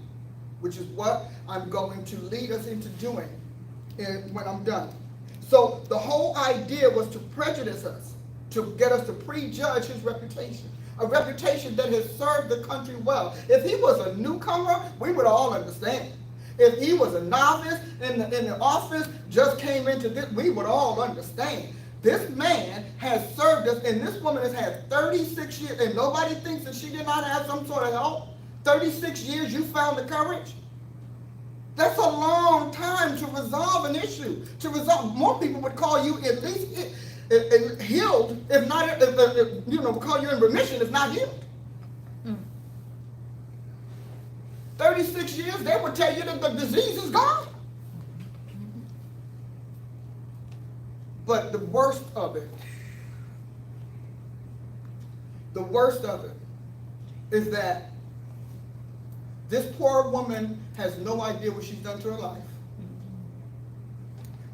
which is what I'm going to lead us into doing when I'm done. So the whole idea was to prejudice us, to get us to prejudge his reputation, a reputation that has served the country well. If he was a newcomer, we would all understand. If he was a novice in the office, just came into this, we would all understand. This man has served us, and this woman has had 36 years, and nobody thinks that she did not have some sort of help. 36 years, you found the courage? That's a long time to resolve an issue. To resolve, more people would call you at least healed, if not, call you in remission, if not healed. 36 years, they would tell you that the disease is gone. But the worst of it is that this poor woman has no idea what she's done to her life.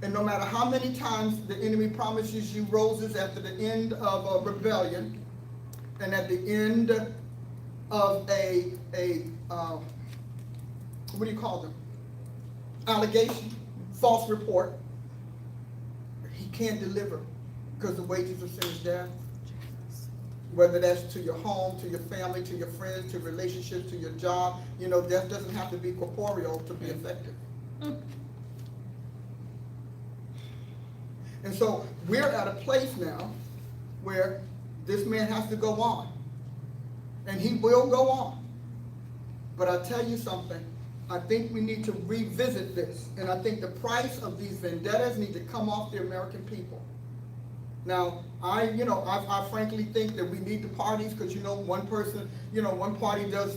And no matter how many times the enemy promises you roses after the end of a rebellion and at the end of a what do you call them? Allegation, false report, he can't deliver because the wages of sin is death. Whether that's to your home, to your family, to your friends, to relationships, to your job, death doesn't have to be corporeal to be effective. And so we're at a place now where this man has to go on. And he will go on. But I tell you something, I think we need to revisit this. And I think the price of these vendettas need to come off the American people. Now, I frankly think that we need the parties because, one person, one party does,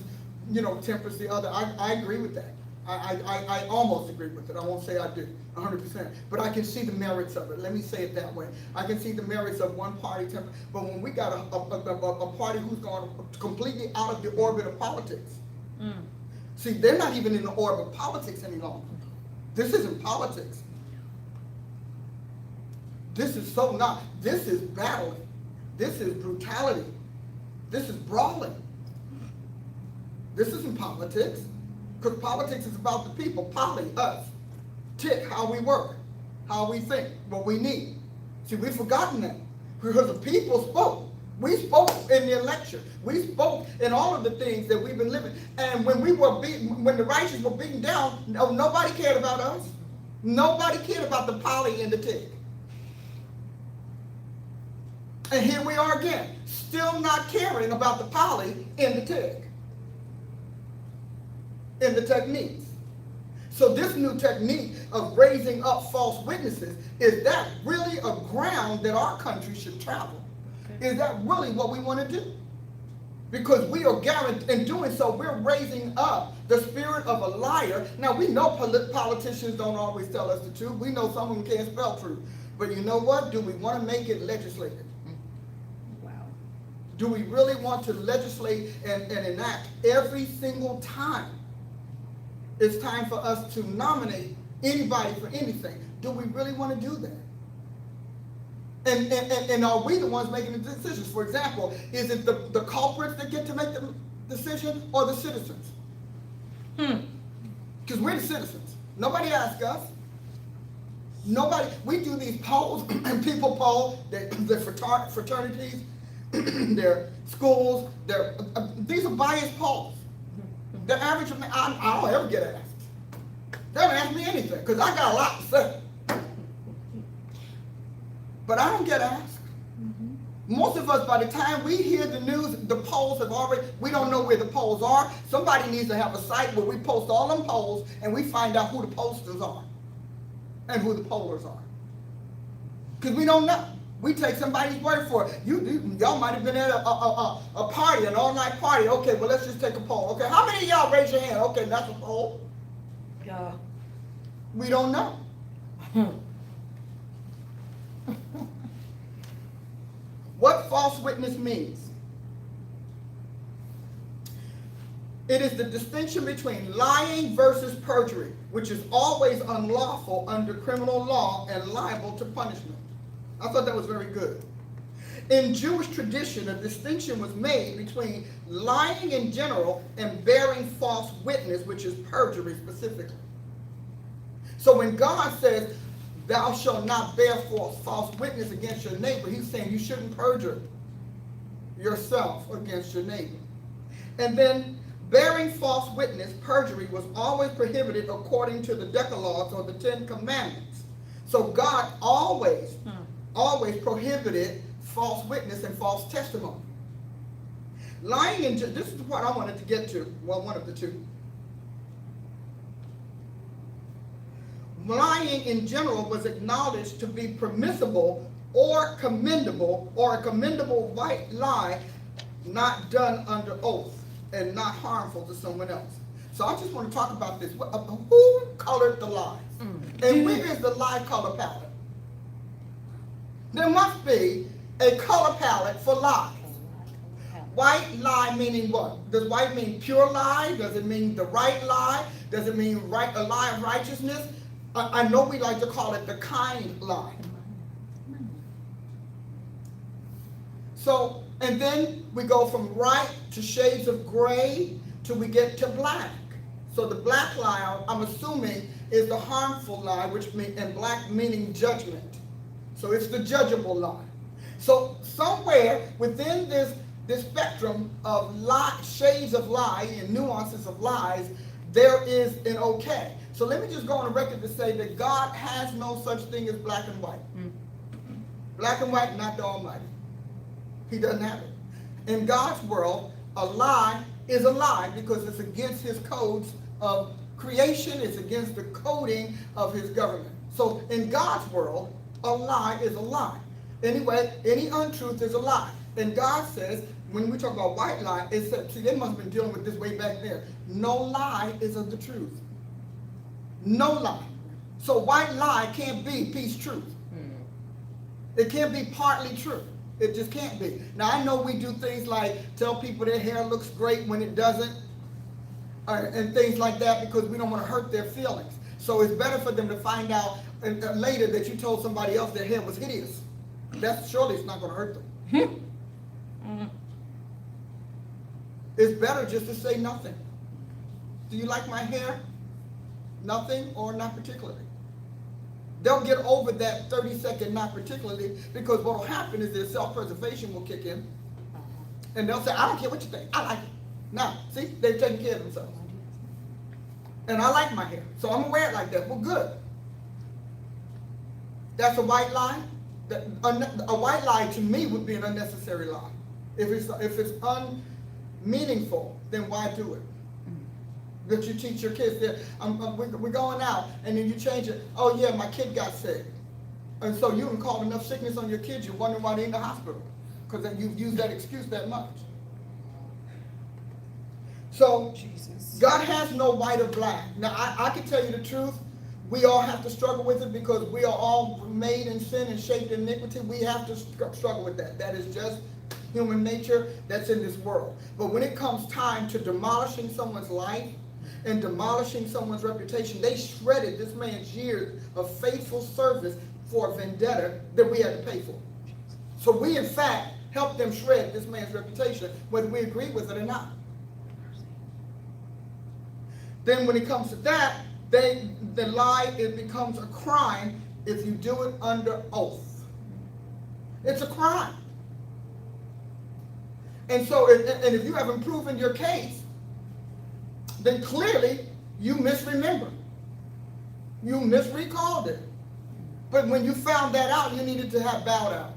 tempers the other. I agree with that. I almost agree with it. I won't say I do, 100%. But I can see the merits of it. Let me say it that way. I can see the merits of one party temper. But when we got a party who's gone completely out of the orbit of politics, see, they're not even in the orbit of politics any longer. This isn't politics. This is so not. This is battling. This is brutality. This is brawling. This isn't politics. Because politics is about the people. Poly, us. Tick, how we work, how we think, what we need. See, we've forgotten that. Because the people spoke. We spoke in the election. We spoke in all of the things that we've been living. And when when the righteous were beaten down, nobody cared about us. Nobody cared about the poly and the tick. And here we are again, still not caring about the poly and the tick, and the techniques. So this new technique of raising up false witnesses, is that really a ground that our country should travel? Is that really what we want to do? Because we are guaranteed, in doing so, we're raising up the spirit of a liar. Now, we know politicians don't always tell us the truth. We know some of them can't spell truth. But you know what? Do we want to make it legislated? Wow. Do we really want to legislate and enact every single time it's time for us to nominate anybody for anything? Do we really want to do that? And are we the ones making the decisions? For example, is it the culprits that get to make the decision, or the citizens? Because we're the citizens. Nobody asks us. Nobody. We do these polls, and people poll their fraternities, their schools. These are biased polls. The average, I don't ever get asked. They don't ask me anything because I got a lot to say. But I don't get asked. Most of us, by the time we hear the news, the polls have already, we don't know where the polls are. Somebody needs to have a site where we post all them polls and we find out who the posters are and who the pollers are. Because we don't know. We take somebody's word for it. Y'all might have been at a party, an all-night party. Okay, well, let's just take a poll. Okay, how many of y'all raise your hand? Okay, that's a poll. Yeah. We don't know. What false witness means? It is the distinction between lying versus perjury, which is always unlawful under criminal law and liable to punishment. I thought that was very good. In Jewish tradition, a distinction was made between lying in general and bearing false witness, which is perjury specifically. So when God says, thou shalt not bear false witness against your neighbor, he's saying you shouldn't perjure yourself against your neighbor. And then bearing false witness, perjury, was always prohibited according to the Decalogues or the 10 Commandments. So God always prohibited false witness and false testimony. Lying in, this is the part I wanted to get to, well, one of the two. Lying in general was acknowledged to be permissible or commendable, or a commendable white lie not done under oath and not harmful to someone else. So I just want to talk about this. Who colored the lies? And where is the lie color palette? There must be a color palette for lies. White lie meaning what? Does white mean pure lie? Does it mean the right lie? Does it mean a lie of righteousness? I know we like to call it the kind lie. So, and then we go from right to shades of gray till we get to black. So the black lie, I'm assuming, is the harmful lie, which means, and black meaning judgment. So it's the judgeable lie. So somewhere within this spectrum of shades of lie and nuances of lies, there is an okay. So let me just go on the record to say that God has no such thing as black and white. Black and white, not the Almighty. He doesn't have it. In God's world, a lie is a lie because it's against his codes of creation. It's against the coding of his government. So in God's world, a lie is a lie. Anyway, any untruth is a lie. And God says, when we talk about white lie, it said, see, they must have been dealing with this way back there. No lie is of the truth. No lie. So white lie can't be peace truth. It can't be partly true. It just can't be. Now I know we do things like tell people their hair looks great when it doesn't, and things like that because we don't want to hurt their feelings. So it's better for them to find out later that you told somebody else their hair was hideous. That's surely it's not going to hurt them. It's better just to say nothing. Do you like my hair? Nothing or not particularly. They'll get over that 30-second not particularly, because what will happen is their self-preservation will kick in. And they'll say, I don't care what you think, I like it. Now, see, they've taken care of themselves. And I like my hair, so I'm gonna wear it like that. Well, good. That's a white lie. A white lie to me would be an unnecessary lie. If it's unmeaningful, then why do it? That you teach your kids that we're going out, and then you change it. Oh yeah, my kid got sick, and so you can call enough sickness on your kids. You're wondering why they're in the hospital because you've used that excuse that much. So Jesus. God has no white or black. Now I can tell you the truth. We all have to struggle with it because we are all made in sin and shaped in iniquity. We have to struggle with that. That is just human nature that's in this world. But when it comes time to demolishing someone's life and demolishing someone's reputation, they shredded this man's years of faithful service for a vendetta that we had to pay for. So we, in fact, helped them shred this man's reputation, whether we agree with it or not. Then when it comes to that, the lie, it becomes a crime if you do it under oath. It's a crime. And so, and if you haven't proven your case, then clearly you misremembered. You misrecalled it. But when you found that out, you needed to have bowed out.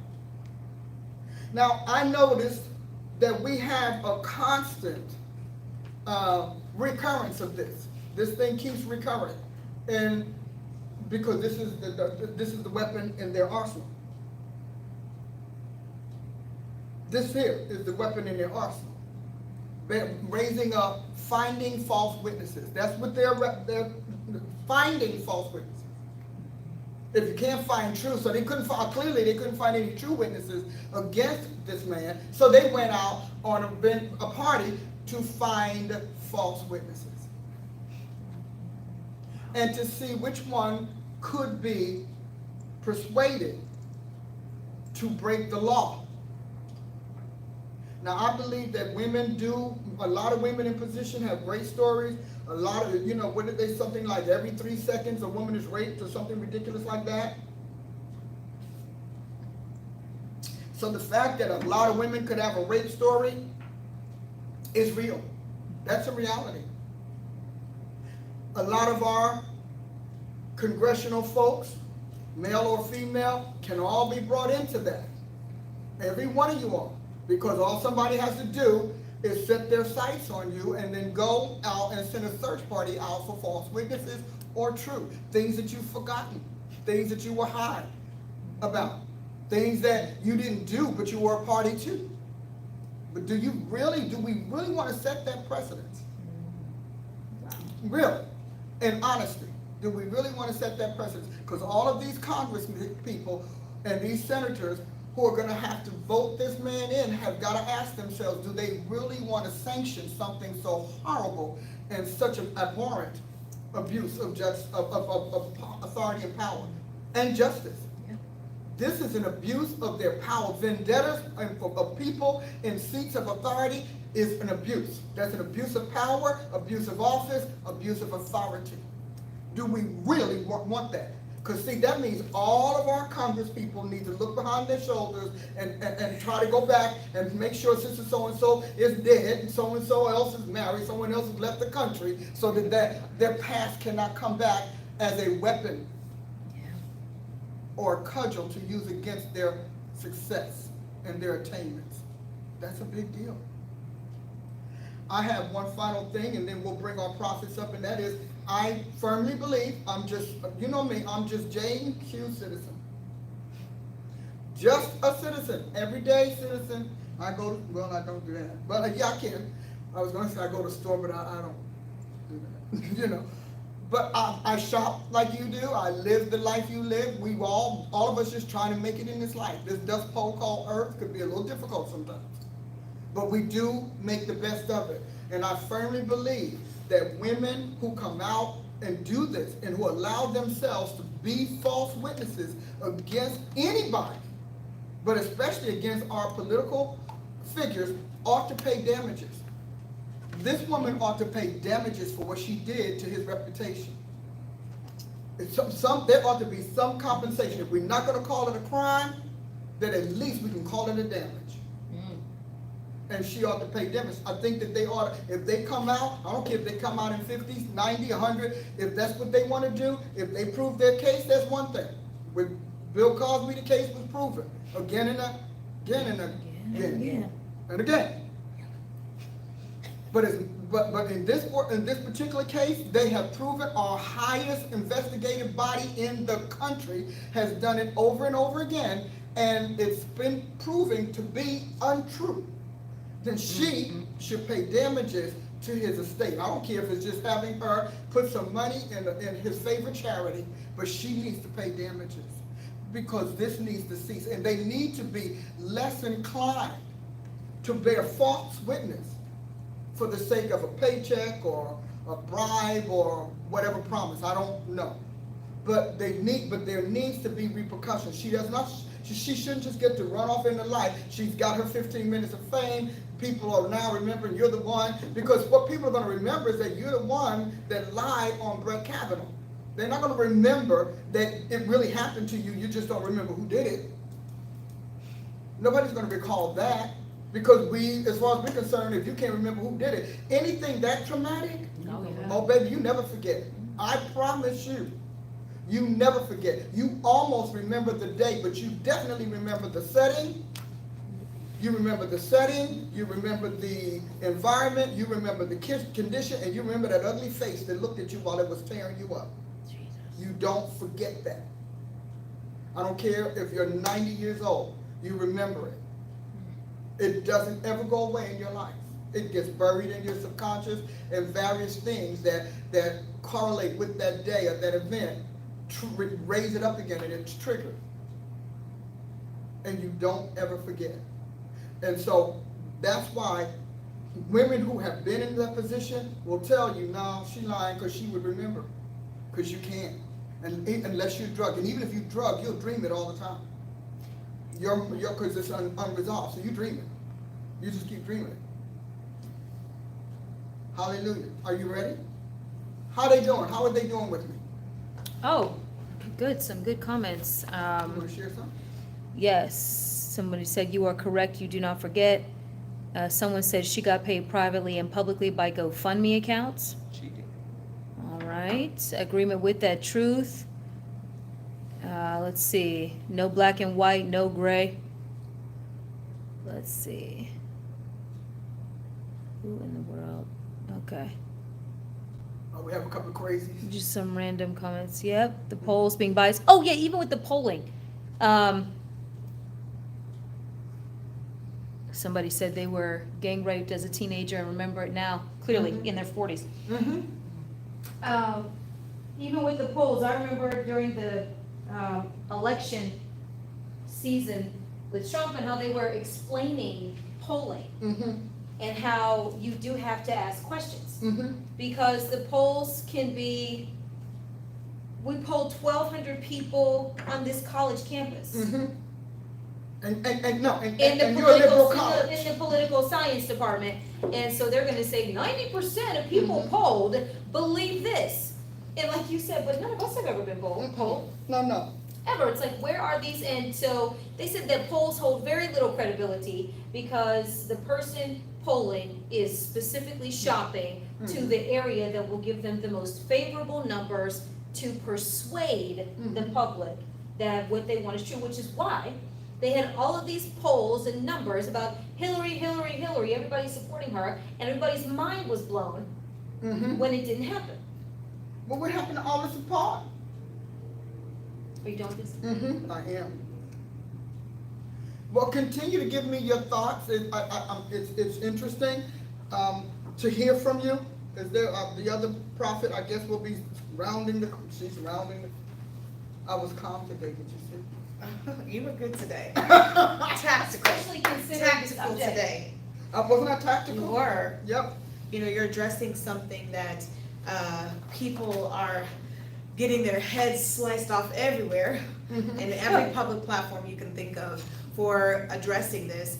Now, I noticed that we have a constant recurrence of this. This thing keeps recurring, and because this is the weapon in their arsenal. This here is the weapon in their arsenal. They're raising up, finding false witnesses. That's what they're finding false witnesses. If you can't find truth, so they couldn't find any true witnesses against this man. So they went out on a party to find false witnesses and to see which one could be persuaded to break the law. Now, I believe that a lot of women in position have great stories. A lot of, what did they, something like every 3 seconds a woman is raped or something ridiculous like that. So the fact that a lot of women could have a rape story is real. That's a reality. A lot of our congressional folks, male or female, can all be brought into that. Every one of you all. Because all somebody has to do is set their sights on you and then go out and send a search party out for false witnesses or true. Things that you've forgotten. Things that you were high about. Things that you didn't do but you were a party to. But do we really want to set that precedence? Really? In honesty, do we really want to set that precedence? Because all of these Congress people and these senators who are going to have to vote this man in have got to ask themselves, do they really want to sanction something so horrible and such an abhorrent abuse of authority and power and justice? Yeah. This is an abuse of their power. Vendettas of people in seats of authority is an abuse. That's an abuse of power, abuse of office, abuse of authority. Do we really want that? Because see, that means all of our Congress people need to look behind their shoulders and try to go back and make sure sister so-and-so is dead and so-and-so else is married, someone else has left the country, so that their past cannot come back as a weapon or a cudgel to use against their success and their attainments. That's a big deal. I have one final thing, and then we'll bring our prophets up, and that is, I firmly believe, I'm just, you know me, I'm just J&Q citizen. Just a citizen, everyday citizen. I don't do that. But yeah, I can. I was going to say I go to the store, but I don't do that. But I shop like you do. I live the life you live. We all of us just trying to make it in this life. This dust pole called Earth could be a little difficult sometimes. But we do make the best of it. And I firmly believe that women who come out and do this, and who allow themselves to be false witnesses against anybody, but especially against our political figures, ought to pay damages. This woman ought to pay damages for what she did to his reputation. There ought to be some compensation. If we're not gonna call it a crime, then at least we can call it a damage. And she ought to pay damage. I think that they ought to, if they come out, I don't care if they come out in 50s, 90, 100, if that's what they want to do, if they prove their case, that's one thing. With Bill Cosby, the case was proven again and again and again and again. But in this particular case, they have proven our highest investigative body in the country has done it over and over again, and it's been proving to be untrue. Then she should pay damages to his estate. I don't care if it's just having her put some money in his favorite charity, but she needs to pay damages because this needs to cease. And they need to be less inclined to bear false witness for the sake of a paycheck or a bribe or whatever promise. I don't know. But there needs to be repercussions. She shouldn't just get to run off into life. She's got her 15 minutes of fame. People are now remembering you're the one, because what people are going to remember is that you're the one that lied on Brett Kavanaugh. They're not going to remember that it really happened to you. You just don't remember who did it. Nobody's going to recall that, because as far as we're concerned, if you can't remember who did it, anything that traumatic, oh baby, you never forget it. I promise you. You never forget. You almost remember the day, but you definitely remember the setting. You remember the setting, you remember the environment, you remember the condition, and you remember that ugly face that looked at you while it was tearing you up. Jesus. You don't forget that. I don't care if you're 90 years old, you remember it. It doesn't ever go away in your life. It gets buried in your subconscious, and various things that correlate with that day or that event raise it up again, and it's triggered. And you don't ever forget. And so that's why women who have been in that position will tell you, no, she's lying, because she would remember. Because you can't, unless you're drugged. And even if you drug, you'll dream it all the time. Because it's unresolved, so you dream it. You just keep dreaming it. Hallelujah. Are you ready? How they doing? How are they doing with me? Oh, good. Some good comments. You want to share something? Yes. Somebody said, you are correct. You do not forget. Someone said she got paid privately and publicly by GoFundMe accounts. She did. All right. Agreement with that truth. Let's see. No black and white, no gray. Let's see. Who in the world? Okay. Oh, we have a couple of crazies. Just some random comments. Yep. The polls being biased. Oh, yeah. Even with the polling. Somebody said they were gang raped as a teenager and remember it now, clearly in their 40s. Even with the polls, I remember during the election season with Trump and how they were explaining polling and how you do have to ask questions because the polls can be. We polled 1,200 people on this college campus. In the political science department, and so they're going to say 90% of people polled believe this, and like you said, but none of us have ever been polled. No. Ever. It's like, where are these? And so they said that polls hold very little credibility because the person polling is specifically shopping to the area that will give them the most favorable numbers to persuade the public that what they want is true, which is why they had all of these polls and numbers about Hillary, everybody supporting her, and everybody's mind was blown when it didn't happen. Well, what happened to all this support? Are you done with this? I am. Well, continue to give me your thoughts. It's interesting to hear from you. Is there the other prophet? I guess will be she's rounding the. I was calm today. Did you see? You were good today. Tactical. Especially considering the Tactical subject. today. Wasn't I tactical? You were. Yep. You know, you're addressing something that people are getting their heads sliced off everywhere in every public platform you can think of for addressing this,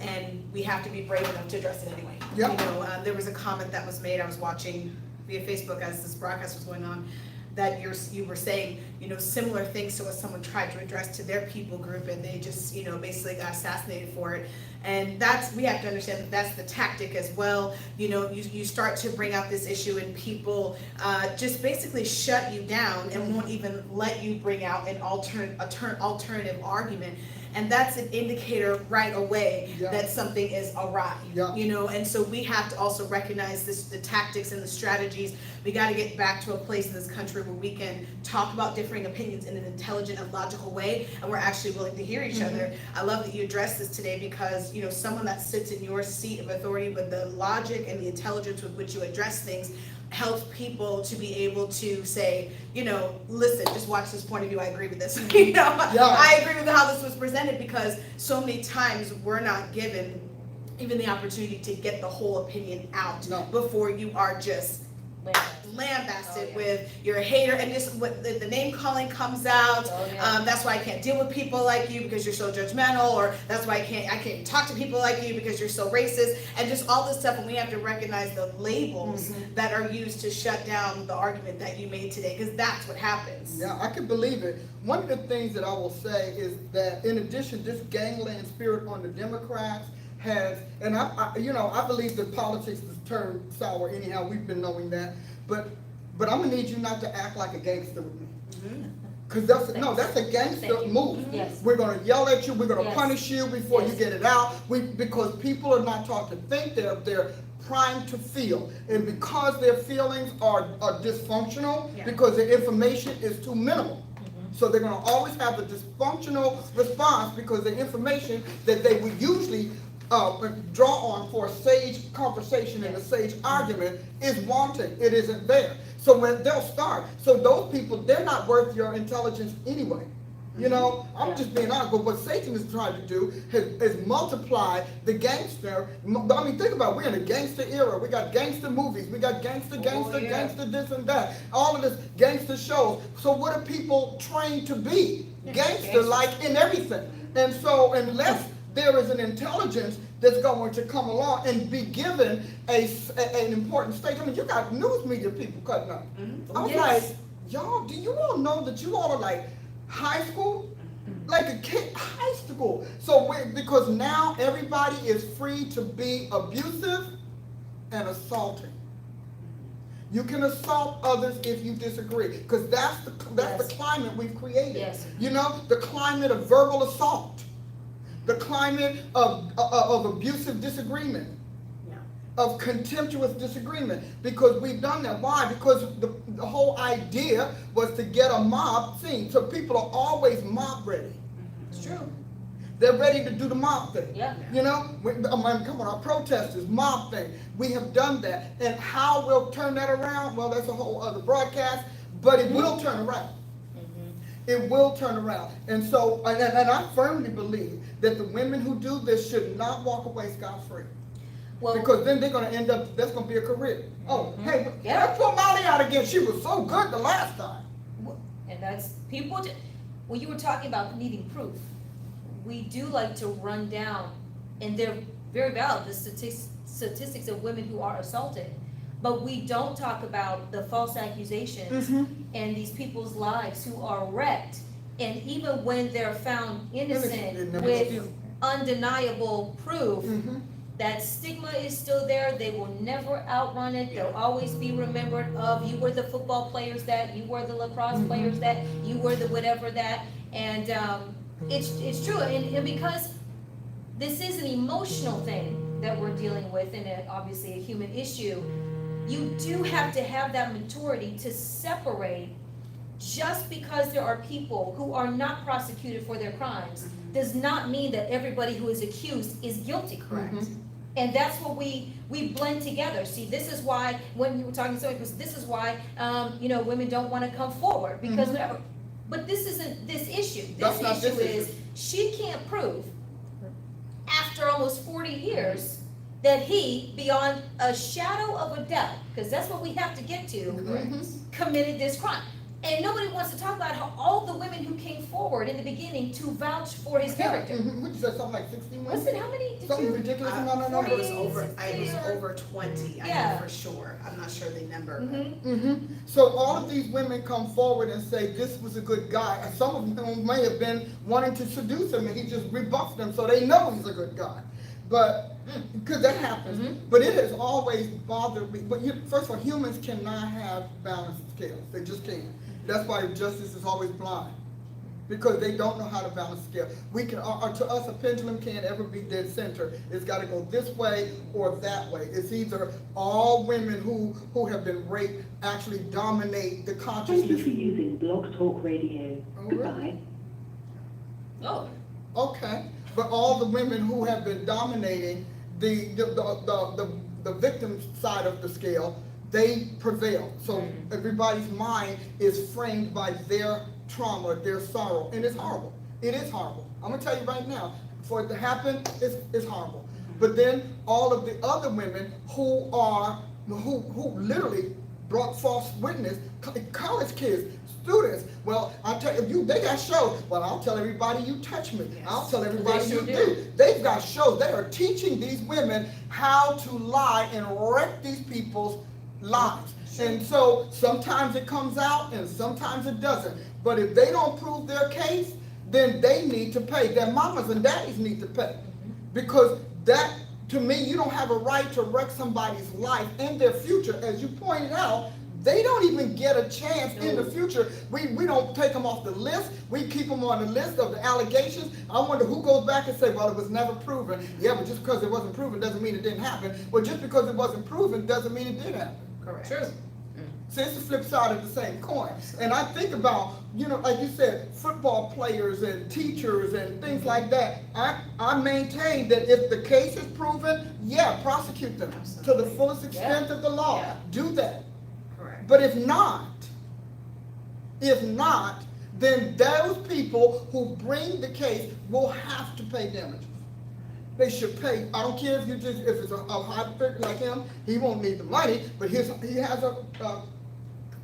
and we have to be brave enough to address it anyway. Yeah. You know, there was a comment that was made, I was watching via Facebook as this broadcast was going on, that you were saying, you know, similar things to what someone tried to address to their people group, and they just, you know, basically got assassinated for it. And we have to understand that that's the tactic as well. You know, you start to bring out this issue and people just basically shut you down and won't even let you bring out an alternative argument. And that's an indicator right away that something is awry, you know, and so we have to also recognize the tactics and the strategies. We got to get back to a place in this country where we can talk about differing opinions in an intelligent and logical way, and we're actually willing to hear each other. I love that you addressed this today because, you know, someone that sits in your seat of authority with the logic and the intelligence with which you address things helps people to be able to say, you know, listen, just watch this point of view, I agree with this. You know, I agree with how this was presented, because so many times we're not given even the opportunity to get the whole opinion out before you are just lambasted with you're a hater, and just what the name calling comes out. That's why I can't deal with people like you because you're so judgmental, or that's why I can't talk to people like you because you're so racist, and just all this stuff. And we have to recognize the labels that are used to shut down the argument that you made today, because that's what happens. Yeah, I can believe it. One of the things that I will say is that in addition, this gangland spirit on the Democrats has, and I believe that politics has turned sour anyhow. We've been knowing that, but I'm gonna need you not to act like a gangster with me, because that's a gangster move. Yes. We're gonna yell at you. We're gonna punish you before you Yes. get it out. Because people are not taught to think. They're primed to feel, and because their feelings are dysfunctional, because their information is too minimal. So they're going to always have a dysfunctional response because the information that they would usually draw on for a sage conversation and a sage argument is wanting. It isn't there. So when they'll start, so those people, they're not worth your intelligence anyway. You know, I'm just being honest, but what Satan is trying to do is multiply the gangster. I mean, think about it, we're in a gangster era. We got gangster movies, we got gangster this and that, all of this gangster shows. So what are people trained to be? Gangster like in everything. And so unless there is an intelligence that's going to come along and be given an important stage. I mean, you got news media people cutting up. I was like, y'all, do you all know that you all are like high school? Like a kid, high school. So because now everybody is free to be abusive and assaulting. You can assault others if you disagree, because that's the climate we've created. Yes. You know, the climate of verbal assault, the climate of abusive disagreement, of contemptuous disagreement, because we've done that. Why? Because the whole idea was to get a mob seen. So people are always mob ready. It's true. They're ready to do the mob thing. Yeah. You know, come on, our protesters, mob thing. We have done that. And how we'll turn that around, well, that's a whole other broadcast, but it will turn around. It will turn around. And so, and I firmly believe that the women who do this should not walk away scot-free. Well, Because then they're going to end up, that's going to be a career. Oh, hey, let's put Molly out again. She was so good the last time. and that's people. When you were talking about needing proof, we do like to run down, and they're very valid, the statistics of women who are assaulted. But we don't talk about the false accusations and these people's lives who are wrecked. And even when they're found innocent with undeniable proof, that stigma is still there. They will never outrun it. They'll always be remembered of, you were the football players that, you were the lacrosse players that, you were the whatever that. And it's true. And because this is an emotional thing that we're dealing with, and obviously a human issue, you do have to have that maturity to separate. Just because there are people who are not prosecuted for their crimes does not mean that everybody who is accused is guilty, correct? And that's what we blend together. See, this is why, when you were talking to somebody, this is why, women don't want to come forward, because whatever. But this isn't this issue. This issue is, she can't prove, after almost 40 years, that he, beyond a shadow of a doubt, because that's what we have to get to, committed this crime. And nobody wants to talk about how all the women who came forward in the beginning to vouch for his character. What you said, something like 60 women? Listen, how many did Something you? ridiculous amount of It was numbers. over 20, I Yeah. know for sure. I'm not sure the number. So all of these women come forward and say this was a good guy, and some of them may have been wanting to seduce him, and he just rebuffed them so they know he's a good guy. But, because that happens, but it has always bothered me. But first of all, humans cannot have balanced scales, they just can't. That's why justice is always blind, because they don't know how to balance scale. We can, to us, a pendulum can't ever be dead center. It's got to go this way or that way. It's either all women who have been raped actually dominate the Thank you consciousness. for using Blog Talk Radio. Oh, Goodbye. Oh, Okay, but all the women who have been dominating the victim side of the scale, they prevail. So everybody's mind is framed by their trauma, their sorrow, and it's horrible. It is horrible. I'm gonna tell you right now, for it to happen, it's horrible. But then all of the other women who literally brought false witness, college kids, students, well, I'll tell you, they got shows. Well, I'll tell everybody you touch me. Yes. I'll tell everybody They sure you do. do. They've got shows. They are teaching these women how to lie and wreck these people's lives. And so sometimes it comes out and sometimes it doesn't. But if they don't prove their case, then they need to pay. Their mamas and daddies need to pay. Because that, to me, you don't have a right to wreck somebody's life and their future. As you pointed out, they don't even get a chance in the future. We don't take them off the list. We keep them on the list of the allegations. I wonder who goes back and say, well, it was never proven. Yeah, but just because it wasn't proven doesn't mean it didn't happen. Well, just because it wasn't proven doesn't mean it did happen. Correct. true. So it's the flip side of the same coin. And I think about, like you said, football players and teachers and things like that. I maintain that if the case is proven, yeah, prosecute them to the fullest extent of the law. Yeah. Do that. Correct. But if not, then those people who bring the case will have to pay damages. They should pay. I don't care if it's a high figure like him, he won't need the money, but he has a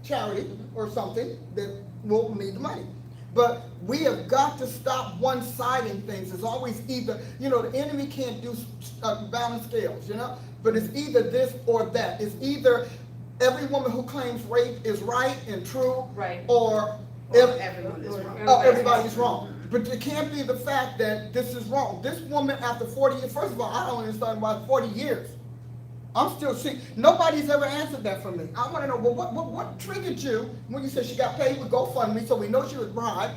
charity or something that will need the money. But we have got to stop one-siding things. It's always either, the enemy can't do balanced scales, but it's either this or that. It's either every woman who claims rape is right and true, Right. or Everyone is wrong. everybody's wrong. But it can't be the fact that this is wrong. This woman, after 40 years, first of all, I don't understand why 40 years. I'm still seeing, nobody's ever answered that for me. I want to know, well, what triggered you when you said she got paid with GoFundMe, so we know she was bribed.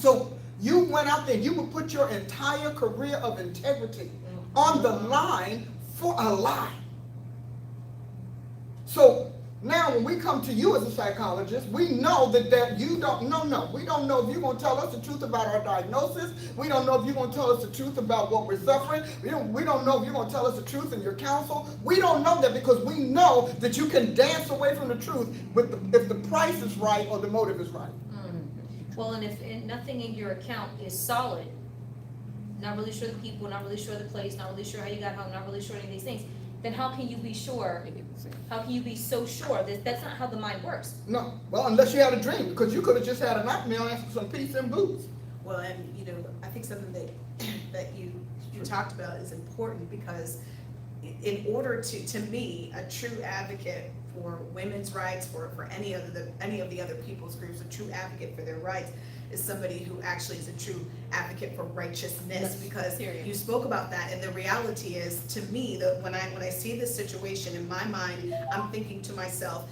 So you went out there and you would put your entire career of integrity on the line for a lie. So now when we come to you as a psychologist, we know that you don't know. We don't know if you're going to tell us the truth about our diagnosis. We don't know if you're going to tell us the truth about what we're suffering. We don't know if you're going to tell us the truth in your counsel. We don't know that because we know that you can dance away from the truth if the price is right or the motive is right. Well, and if nothing in your account is solid, not really sure the people, not really sure the place, not really sure how you got home, not really sure any of these things, then how can you be sure? How can you be so sure that that's not how the mind works? No. Well, unless you had a dream, because you could have just had a nightmare and some peace and booze. Well, and I think something that you talked about is important because in order to me, a true advocate for women's rights, for any of the other people's groups, a true advocate for their rights is somebody who actually is a true advocate for righteousness, because Period. you spoke about that, and the reality is, to me, that when I see this situation in my mind, I'm thinking to myself,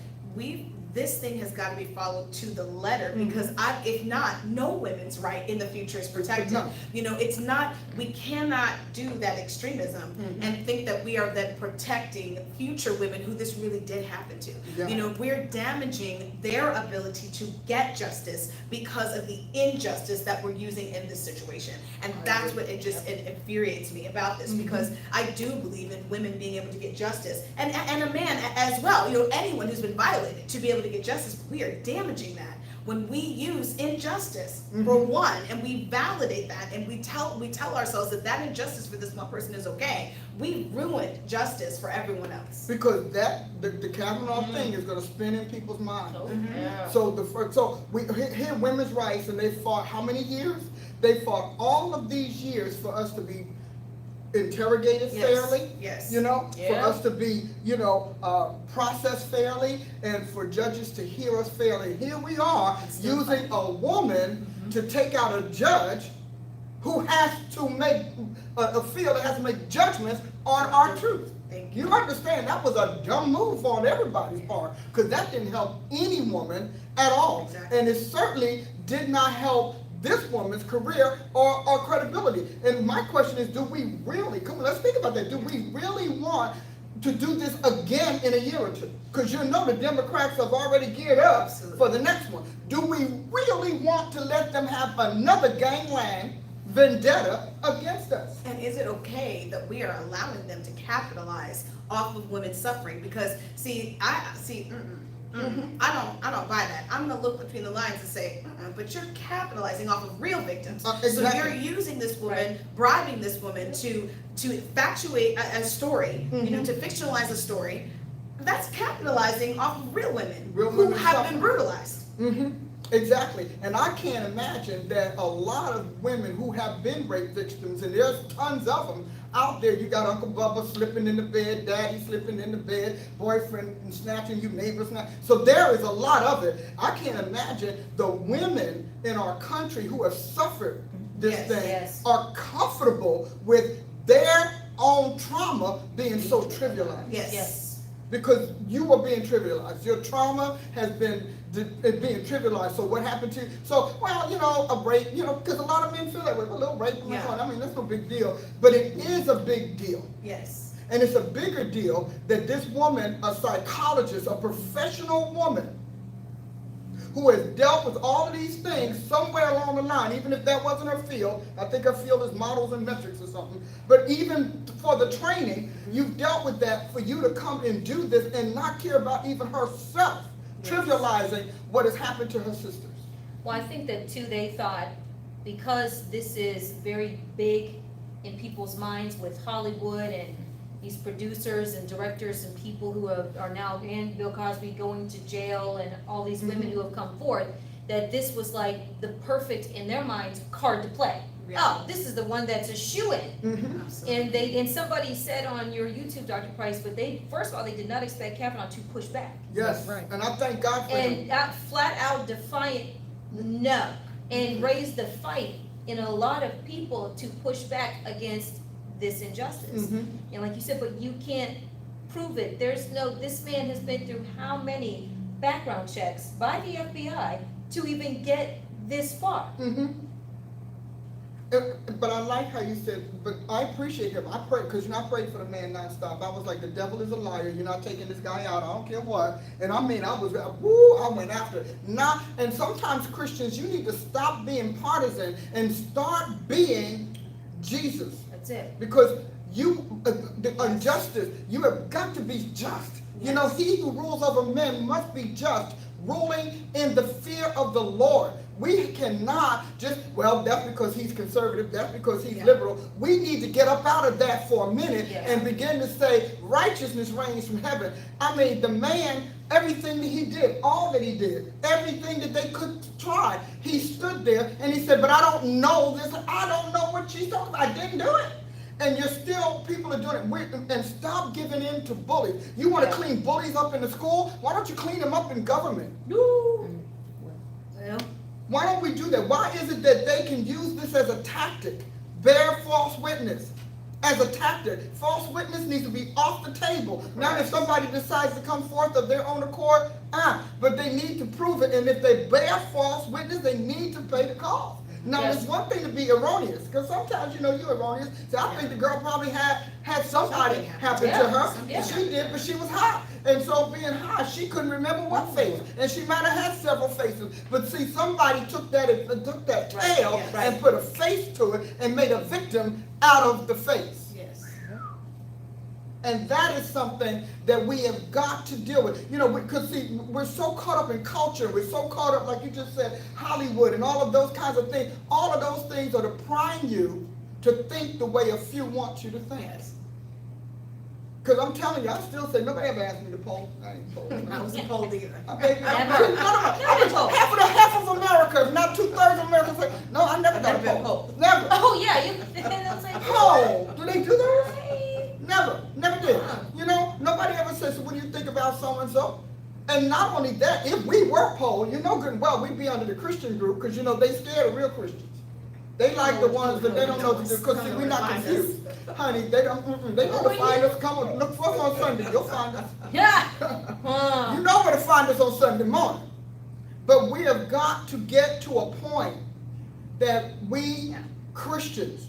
this thing has got to be followed to the letter, because if not, no women's right in the future is protected. No. It's not, we cannot do that extremism and think that we are then protecting future women who this really did happen to. Yeah. We're damaging their ability to get justice because of the injustice that we're using in this situation. And that's what it infuriates me about this, because I do believe in women being able to get justice, and a man as well, anyone who's been violated to be able to get justice. We are damaging that when we use injustice Mhm. for one, and we validate that, and we tell ourselves that that injustice for this one person is okay, we ruined justice for everyone else. Because the Kavanaugh thing is gonna spin in people's minds. Yeah. So we hear women's rights, and they fought how many years? They fought all of these years for us to be interrogated Yes, fairly. yes. You know, for Yeah. us to be, processed fairly, and for judges to hear us fairly. Here we are And still using a woman to take out a judge who has to make a field that has to make judgments on our truth. Thank you. You understand that was a dumb move on everybody's part, because that didn't help any woman at all. Exactly. And it certainly did not help this woman's career or credibility. And my question is, do we really, come on, let's think about that. Do we really want to do this again in a year or two? Because the Democrats have already geared up Absolutely. for the next one. Do we really want to let them have another gangland vendetta against us? And is it okay that we are allowing them to capitalize off of women's suffering? Because I don't buy that. I'm gonna look between the lines and say, but you're capitalizing off of real victims. Exactly. So you're using this woman, bribing this woman to factuate a story, to fictionalize a story. That's capitalizing off of real women Real who women have suffering. been brutalized. Exactly. And I can't imagine that a lot of women who have been rape victims, and there's tons of them out there. You got Uncle Bubba slipping in the bed, Daddy slipping in the bed, boyfriend snatching you, neighbors snatching. So there is a lot of it. I can't imagine the women in our country who have suffered this Yes, thing yes. are comfortable with their own trauma being so trivialized. Yes. Because you are being trivialized. Your trauma has been being trivialized. So what happened to you? So, a rape, because a lot of men feel that way. A little rape, Yeah. I mean, that's no big deal. But it is a big deal. Yes. And it's a bigger deal that this woman, a psychologist, a professional woman, who has dealt with all of these things somewhere along the line, even if that wasn't her field. I think her field is models and metrics or something. But even for the training, you've dealt with that for you to come and do this and not care about even herself, trivializing what has happened to her sisters. Well, I think that too, they thought, because this is very big in people's minds with Hollywood and these producers and directors and people who are now, and Bill Cosby going to jail, and all these women who have come forth, that this was like the perfect, in their minds, card to play. Yeah. Oh, this is the one that's a shoo-in. Absolutely. And somebody said on your YouTube, Dr. Price, but first of all, they did not expect Kavanaugh to push back. Yes, and I thank God for him. And flat out defiant, no, and raised the fight in a lot of people to push back against this injustice. And like you said, but you can't prove it. This man has been through how many background checks by the FBI to even get this far? But I like how you said, but I appreciate him. I pray, because I prayed for the man nonstop. I was like, the devil is a liar. You're not taking this guy out. I don't care what. And I mean, I went after it. And sometimes Christians, you need to stop being partisan and start being Jesus. That's it. Because the injustice, you have got to be just. He who rules over men must be just, ruling in the fear of the Lord. We cannot that's because he's conservative, that's because he's liberal. We need to get up out of that for a minute and begin to say righteousness reigns from heaven. I mean, the man, everything that he did, all that he did, everything that they could try, he stood there and he said, but I don't know this, I don't know what she's talking about, I didn't do it. And people are doing it. And stop giving in to bullies. You want to clean bullies up in the school? Why don't you clean them up in government? Well, Why don't we do that? Why is it that they can use this as a tactic? Bear false witness as a tactic. False witness needs to be off the table. Now, if somebody decides to come forth of their own accord, but they need to prove it. And if they bear false witness, they need to pay the cost. Now, Yes. It's one thing to be erroneous, because sometimes you're erroneous. So I think the girl probably had somebody happen to her. Yeah. She did, but she was hot. And so being hot, she couldn't remember what face. And she might have had several faces. But see, somebody took that tail and put a face to it and made a victim out of the face. Yes. And that is something that we have got to deal with. You know, because see, we're so caught up in culture. We're so caught up, like you just said, Hollywood and all of those kinds of things. All of those things are to prime you to think the way a few want you to think. Yes. Because I'm telling you, I still say, nobody ever asked me to poll. I ain't polled. I wasn't polled either. Okay, Never. half of America, if not 2/3 of America, say, no, I never got a been poll. polled. Never. Oh, yeah, you, they'll say, Poll. Do they do those? "Hey." Never did. You know, nobody ever says, so what do you think about so-and-so? And not only that, if we were polled, you know good and well, we'd be under the Christian group, because you know, they scared of real Christians. They like the ones that they don't know what to do, because see, we're not confused. Honey, they don't, they know to find us, come on, look for us on Sunday, you'll find us. Yeah. You know where to find us on Sunday morning. But we have got to get to a point that we Christians,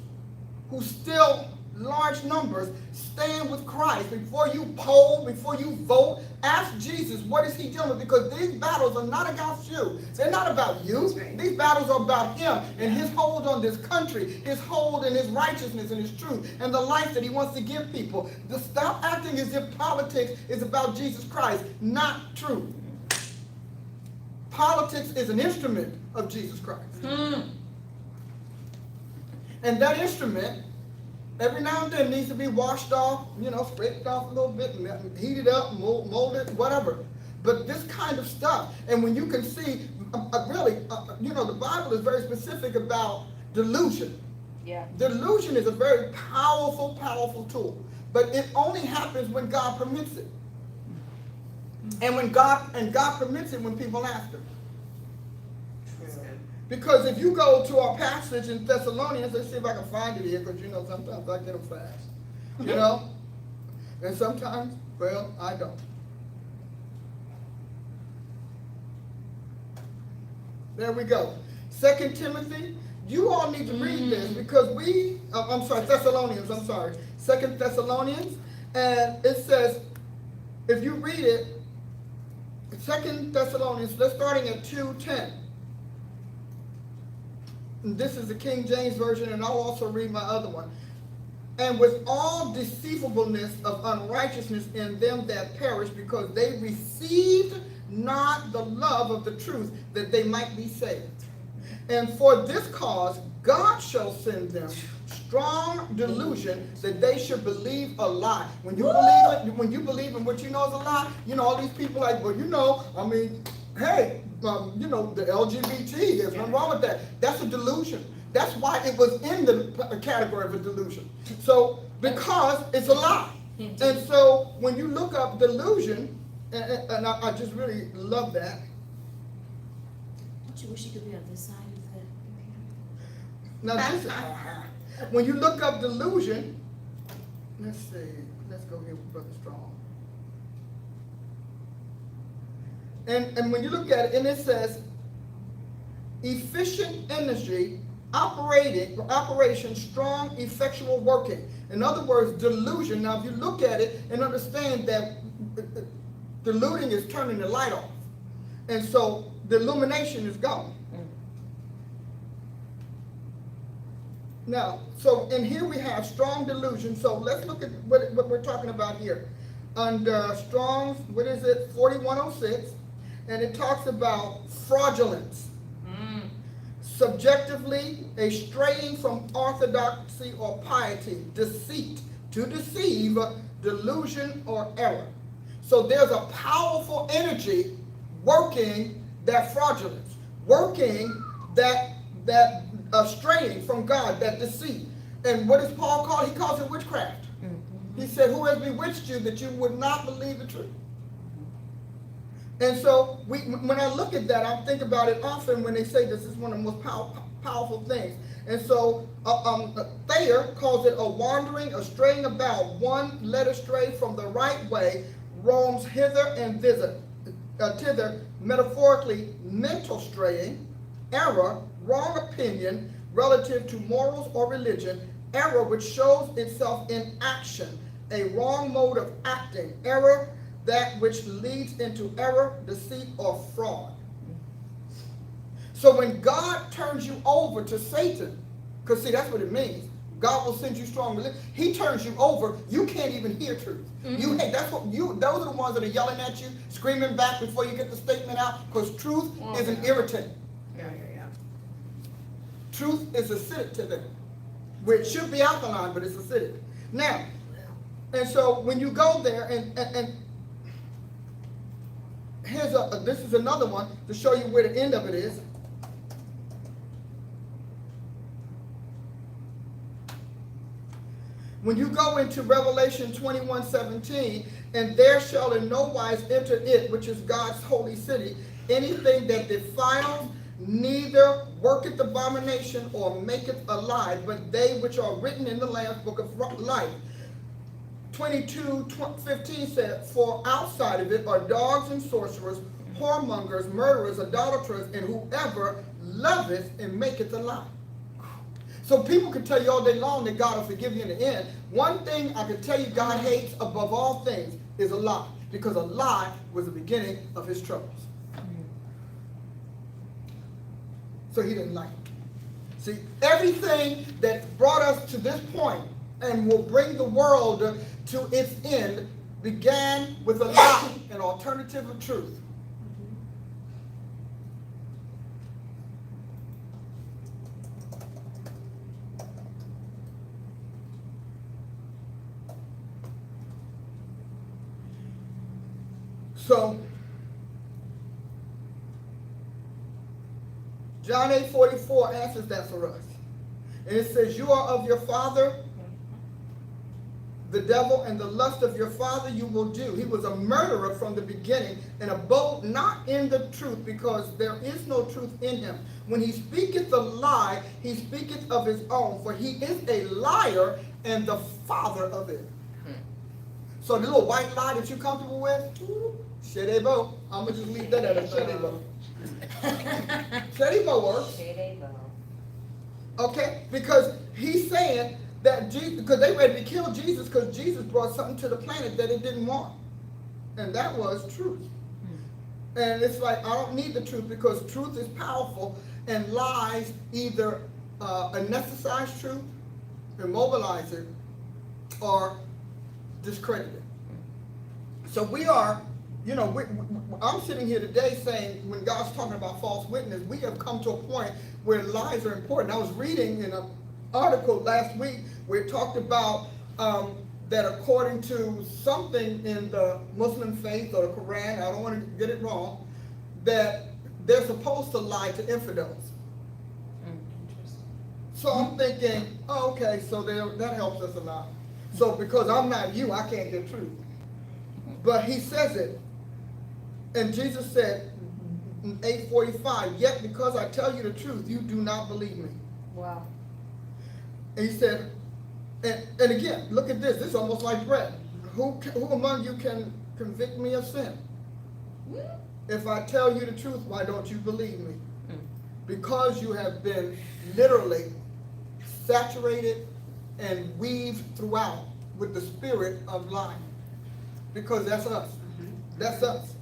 who still large numbers, stand with Christ. Before you poll, before you vote, ask Jesus, what is he dealing with? Because these battles are not against you. They're not about you. Right. These battles are about him and his hold on this country, his hold and his righteousness and his truth and the life that he wants to give people. To stop acting as if politics is about Jesus Christ. Not true. Politics is an instrument of Jesus Christ. And that instrument, every now and then, needs to be washed off, you know, scraped off a little bit, and heated up, molded, whatever. But this kind of stuff, and when you can see, you know, the Bible is very specific about delusion. Yeah. Delusion is a very powerful, powerful tool. But it only happens when God permits it. And God permits it when people ask him. Because if you go to our passage in Thessalonians, let's see if I can find it here, because you know sometimes I get them fast. You know? And sometimes, well, I don't. There we go. 2 Timothy. You all need to read this because Thessalonians, 2 Thessalonians. And it says, if you read it, 2 Thessalonians, let's starting at 2:10. This is the King James Version, and I'll also read my other one. And with all deceivableness of unrighteousness in them that perish, because they received not the love of the truth, that they might be saved. And for this cause God shall send them strong delusion, that they should believe a lie. When you believe in what you know is a lie, you know, all these people like, well, you know, I mean, hey, you know, the LGBT, there's nothing wrong with that. That's a delusion. That's why it was in the category of a delusion. So, because it's a lie. And so, when you look up delusion, and I just really love that. Don't you wish you could be on this side of the computer? Now, this is, when you look up delusion, let's see, let's go here with Brother Strong. And when you look at it, and it says, efficient energy, operation, strong, effectual working. In other words, delusion. Now, if you look at it and understand that deluding is turning the light off. And so the illumination is gone. Now, so in here we have strong delusion. So let's look at what we're talking about here. Under Strong's, what is it, 4106, and it talks about fraudulence. Subjectively, a straying from orthodoxy or piety, deceit, to deceive, delusion, or error. So there's a powerful energy working that fraudulence, working that straying from God, that deceit. And what does Paul call? He calls it witchcraft. He said, who has bewitched you that you would not believe the truth? And so when I look at that, I think about it often when they say this is one of the most powerful things. And so Thayer calls it a wandering, a straying about, one led astray from the right way, roams hither and thither, metaphorically mental straying, error, wrong opinion relative to morals or religion, error which shows itself in action, a wrong mode of acting, error that which leads into error, deceit, or fraud. So when God turns you over to Satan, because see, that's what it means. God will send you strong religion. He turns you over. You can't even hear truth. You hate. That's what you. Those are the ones that are yelling at you, screaming back before you get the statement out. Because truth is an irritant. Yeah. Truth is acidic to them, which should be alkaline, but it's acidic. Now, and so when you go there, and here's this is another one to show you where the end of it is. When you go into Revelation 21:17, and there shall in no wise enter it, which is God's holy city, anything that defiles, neither worketh abomination or maketh a lie, but they which are written in the Lamb's book of life. 22:15 said, for outside of it are dogs and sorcerers, whoremongers, murderers, idolaters, and whoever loveth and maketh a lie. So people can tell you all day long that God will forgive you in the end. One thing I can tell you God hates above all things is a lie, because a lie was the beginning of his troubles. So he didn't like it. See, everything that brought us to this point and will bring the world to its end began with a lie, an alternative of truth. So, John 8:44 answers that for us. And it says, you are of your father, the devil, and the lust of your father you will do. He was a murderer from the beginning, and abode not in the truth, because there is no truth in him. When he speaketh a lie, he speaketh of his own, for he is a liar and the father of it. So the little white lie that you're comfortable with, Shedebo. I'm going to just leave that at a Shedebo. Shedebo works. Okay? Because he's saying that Jesus, because they ready to kill Jesus because Jesus brought something to the planet that it didn't want. And that was truth. And it's like, I don't need the truth, because truth is powerful, and lies either anesthetize truth, immobilize it, or discredit it. So we are, you know, I'm sitting here today saying, when God's talking about false witness, we have come to a point where lies are important. I was reading in an article last week where it talked about that according to something in the Muslim faith or the Quran, I don't want to get it wrong, that they're supposed to lie to infidels. So I'm thinking, oh, okay, so that helps us a lot. So because I'm not you, I can't get truth. But he says it, and Jesus said in 8:45, yet because I tell you the truth, you do not believe me. Wow. And he said, and again, look at this. This is almost like bread. Who among you can convict me of sin? If I tell you the truth, why don't you believe me? Because you have been literally saturated and weaved throughout with the spirit of lying. Because that's us. That's us.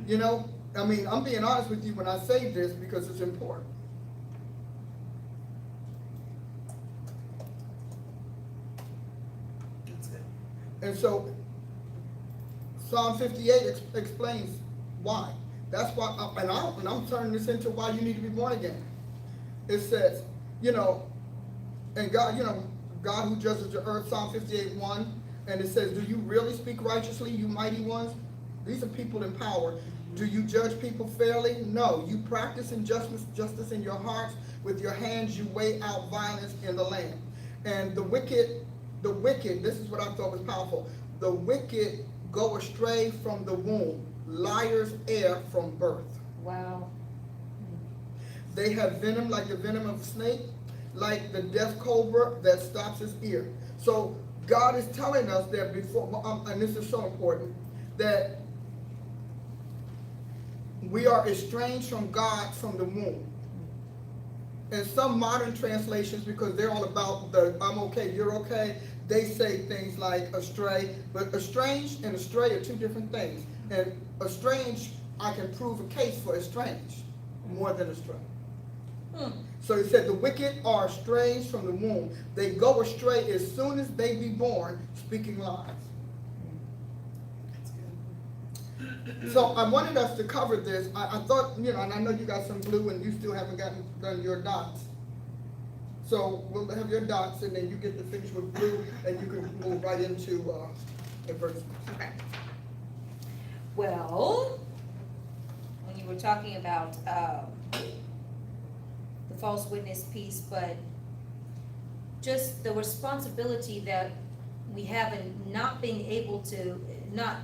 You know, I mean, I'm being honest with you when I say this because it's important. That's good. And so Psalm 58 explains why. That's why, and I'm turning this into why you need to be born again. It says, you know, and God, you know, God who judges the earth, Psalm 58:1, and it says, do you really speak righteously, you mighty ones? These are people in power. Do you judge people fairly? No. You practice justice in your hearts. With your hands you weigh out violence in the land. And the wicked, this is what I thought was powerful. The wicked go astray from the womb. Liars err from birth. Wow. They have venom like the venom of a snake, like the death cobra that stops his ear. So God is telling us that before, and this is so important, that we are estranged from God from the womb. And some modern translations, because they're all about the I'm okay, you're okay, they say things like astray. But estranged and astray are two different things. And estranged, I can prove a case for estranged more than astray. So he said the wicked are estranged from the womb. They go astray as soon as they be born, speaking lies. So I wanted us to cover this. I thought, and I know you got some blue and you still haven't done your dots. So we'll have your dots and then you get to finish with blue and you can move right into adversity. Okay. Well, when you were talking about the false witness piece, but just the responsibility that we have in not being able to, not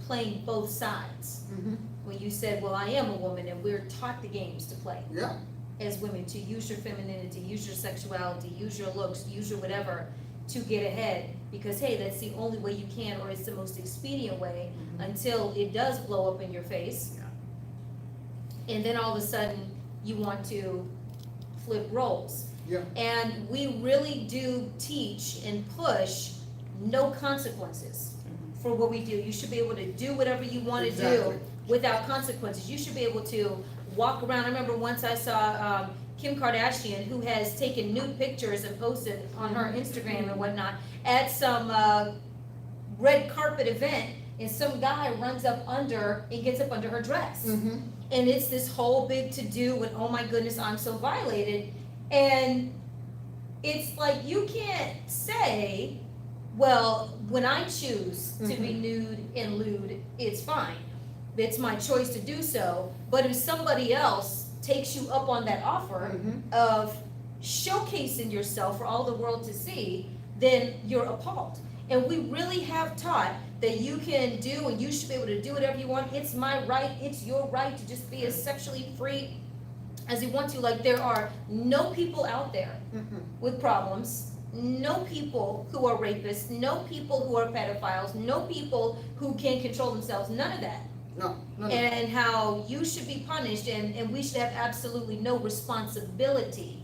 playing both sides. Mm-hmm. When you said, well, I am a woman and we're taught the games to play Yeah. as women, to use your femininity, use your sexuality, use your looks, use your whatever to get ahead, because hey, that's the only way you can, or it's the most expedient way, until it does blow up in your face. And then all of a sudden you want to flip roles. Yeah. And we really do teach and push no consequences for what we do. You should be able to do whatever you want to Exactly. do without consequences. You should be able to walk around. I remember once I saw Kim Kardashian, who has taken nude pictures and posted on her Instagram and whatnot at some red carpet event, and some guy runs up under and gets up under her dress. Mm-hmm. And it's this whole big to-do and, oh my goodness, I'm so violated. And it's like, you can't say, well, when I choose to be nude and lewd, it's fine. It's my choice to do so. But if somebody else takes you up on that offer of showcasing yourself for all the world to see, then you're appalled. And we really have taught that you can do and you should be able to do whatever you want. It's my right, it's your right to just be as sexually free as you want to. Like, there are no people out there with problems, no people who are rapists, no people who are pedophiles, no people who can't control themselves, none of that. No. And how you should be punished, and we should have absolutely no responsibility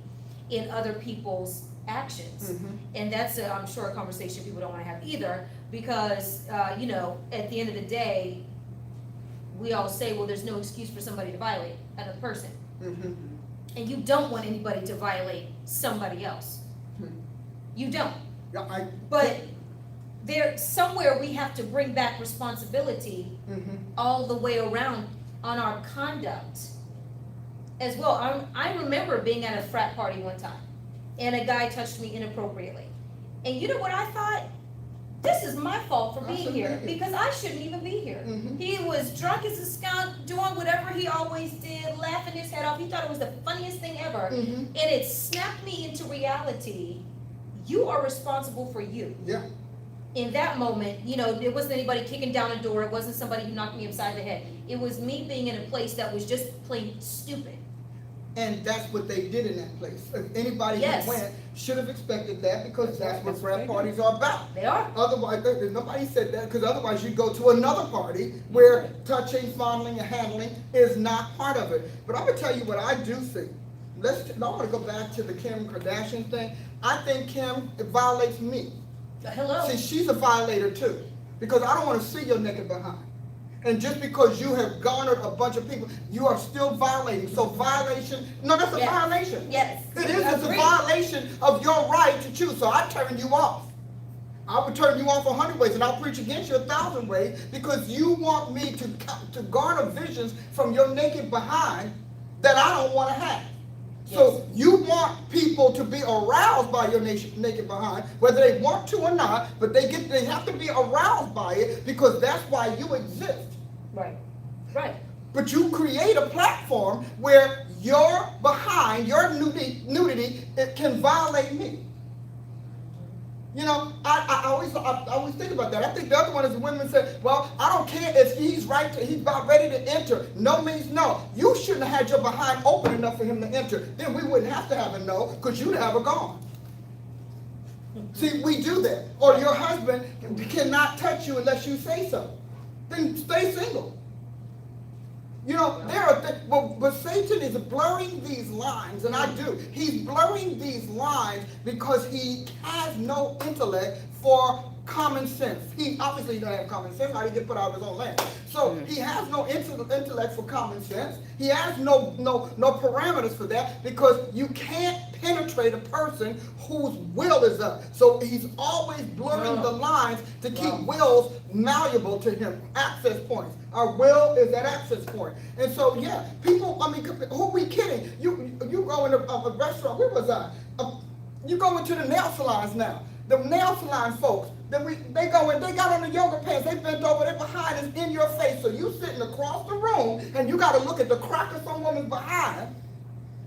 in other people's actions. And that's, I'm sure, a conversation people don't want to have either, because, at the end of the day, we all say, well, there's no excuse for somebody to violate another person. And you don't want anybody to violate somebody else. You don't. Yeah, But there, somewhere we have to bring back responsibility all the way around on our conduct as well. I remember being at a frat party one time, and a guy touched me inappropriately. And you know what I thought? This is my fault for being here, because I shouldn't even be here. He was drunk as a skunk, doing whatever he always did, laughing his head off. He thought it was the funniest thing ever. And it snapped me into reality. You are responsible for you. Yeah. In that moment, there wasn't anybody kicking down a door. It wasn't somebody who knocked me upside the head. It was me being in a place that was just plain stupid. And that's what they did in that place. Anybody Yes. who went should have expected that, because that's what That's frat right. parties are about. They are. Otherwise, nobody said that, because otherwise you'd go to another party where touching, fondling, and handling is not part of it. But I'm gonna tell you what I do see. I want to go back to the Kim Kardashian thing. I think Kim violates me. Hello. See, she's a violator too, because I don't want to see your naked behind. And just because you have garnered a bunch of people, you are still violating. So violation, no, that's a Yes. violation. Yes. It is, it's a Agreed. violation of your right to choose. So I turn you off. I would turn you off 100 ways, and I'll preach against you 1,000 ways, because you want me to garner visions from your naked behind that I don't want to have. So you want people to be aroused by your naked behind, whether they want to or not, but they have to be aroused by it, because that's why you exist. Right. Right. But you create a platform where your behind, your nudity, it can violate me. I always think about that. I think the other one is the women say, well, I don't care if he's about ready to enter. No means no. You shouldn't have had your behind open enough for him to enter. Then we wouldn't have to have a no, because you'd have a gone. See, we do that. Or your husband cannot touch you unless you say so. Then stay single. But Satan is blurring these lines, and I do. He's blurring these lines because he has no intellect for common sense. He obviously doesn't have common sense. How did he get put out of his own land? So he has no intellect for common sense. He has no parameters for that, because you can't penetrate a person whose will is up. So he's always blurring the lines to keep wills malleable to him, access points. Our will is that access point. And so, yeah, people, I mean, who are we kidding? You go into a restaurant, where was I? You go into the nail salons now. The nail salon folks, they go in, they got on the yoga pants, they bent over, their behind is in your face. So you sitting across the room and you gotta look at the crack of some woman's behind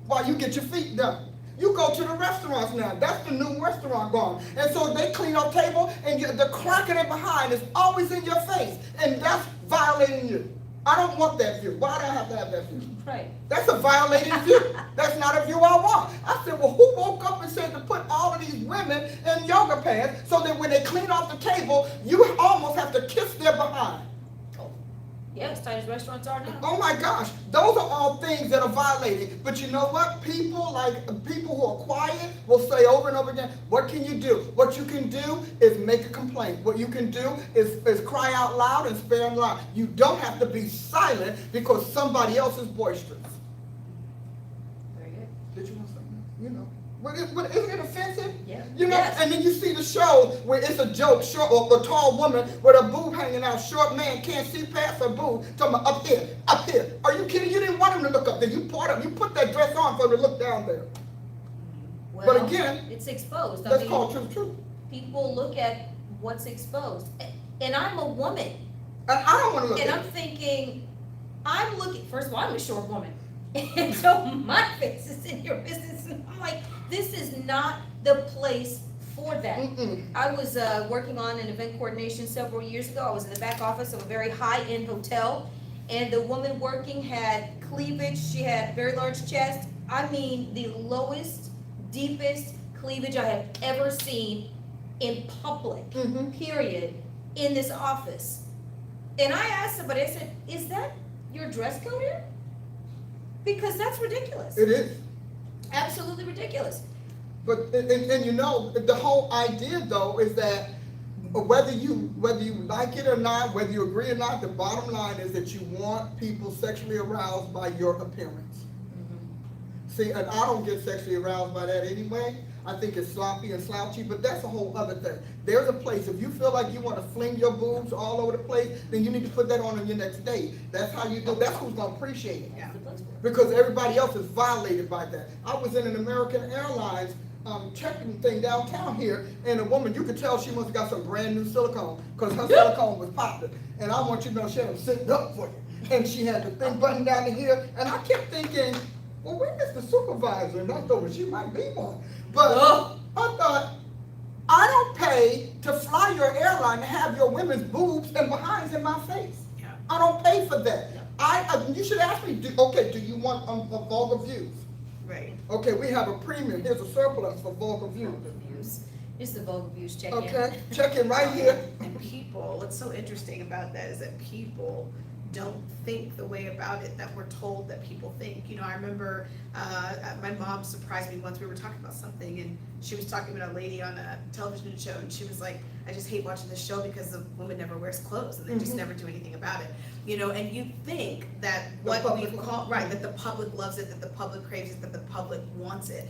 while you get your feet done. You go to the restaurants now, that's the new restaurant going. And so they clean up table and the crack of their behind is always in your face. And that's violating you. I don't want that view. Why do I have to have that view? Right. That's a violating view. That's not a view I want. I said, well, who woke up and said to put all of these women in yoga pants so that when they clean off the table, you almost have to kiss their behind? Yeah, as tight as restaurants are now. Oh my gosh, those are all things that are violated. But you know what? People who are quiet will say over and over again, what can you do? What you can do is make a complaint. What you can do is cry out loud and spare loud. You don't have to be silent because somebody else is boisterous. Very good. Did you want something? You know. But isn't it offensive? Yeah. You know, Yes. and then you see the show where it's a joke, short or a tall woman with a boob hanging out, short man can't see past her boob, talking about up here. Are you kidding? You didn't want him to look up there. You put that dress on for him to look down there. Well, But again, it's exposed. I that's mean, called truth. people look at what's exposed. And I'm a woman. And I don't want to look And at I'm it. thinking, first of all, I'm a short woman. And so my face is in your business. And I'm like, this is not the place for that. Mm-mm. I was working on an event coordination several years ago. I was in the back office of a very high-end hotel. And the woman working had cleavage. She had very large chest. I mean, the lowest, deepest cleavage I have ever seen in public, period, in this office. And I asked somebody, I said, is that your dress code here? Because that's ridiculous. It is. Absolutely ridiculous. But and you know, the whole idea though is that whether you like it or not, whether you agree or not, the bottom line is that you want people sexually aroused by your appearance. See, and I don't get sexually aroused by that anyway. I think it's sloppy and slouchy, but that's a whole other thing. There's a place, if you feel like you want to fling your boobs all over the place, then you need to put that on your next date. That's how you do, that's who's going to appreciate it. That's the place for it. Because everybody else is violated by that. I was in an American Airlines checking thing downtown here, and a woman, you could tell she must have got some brand new silicone, because her silicone was popping. And I want you to know she had them sitting up for you. And she had the thing buttoned down to here, and I kept thinking, well, where is the supervisor? And I thought, well, she might be one. But I thought, I don't pay to fly your airline to have your women's boobs and behinds in my face. Yeah. I don't pay for that. You should ask me, do you want vulgar views? Right. Okay, we have a premium. Here's a surplus for vulgar views. Views. It's the vulgar views check-in. Okay, check in right here. And people, what's so interesting about that is that people don't think the way about it that we're told that people think. You know, I remember my mom surprised me once. We were talking about something, and she was talking about a lady on a television show, and she was like, I just hate watching this show because the woman never wears clothes, and they just never do anything about it. You know, and you think that what we call, right, that the public loves it, that the public craves it, that the public wants it.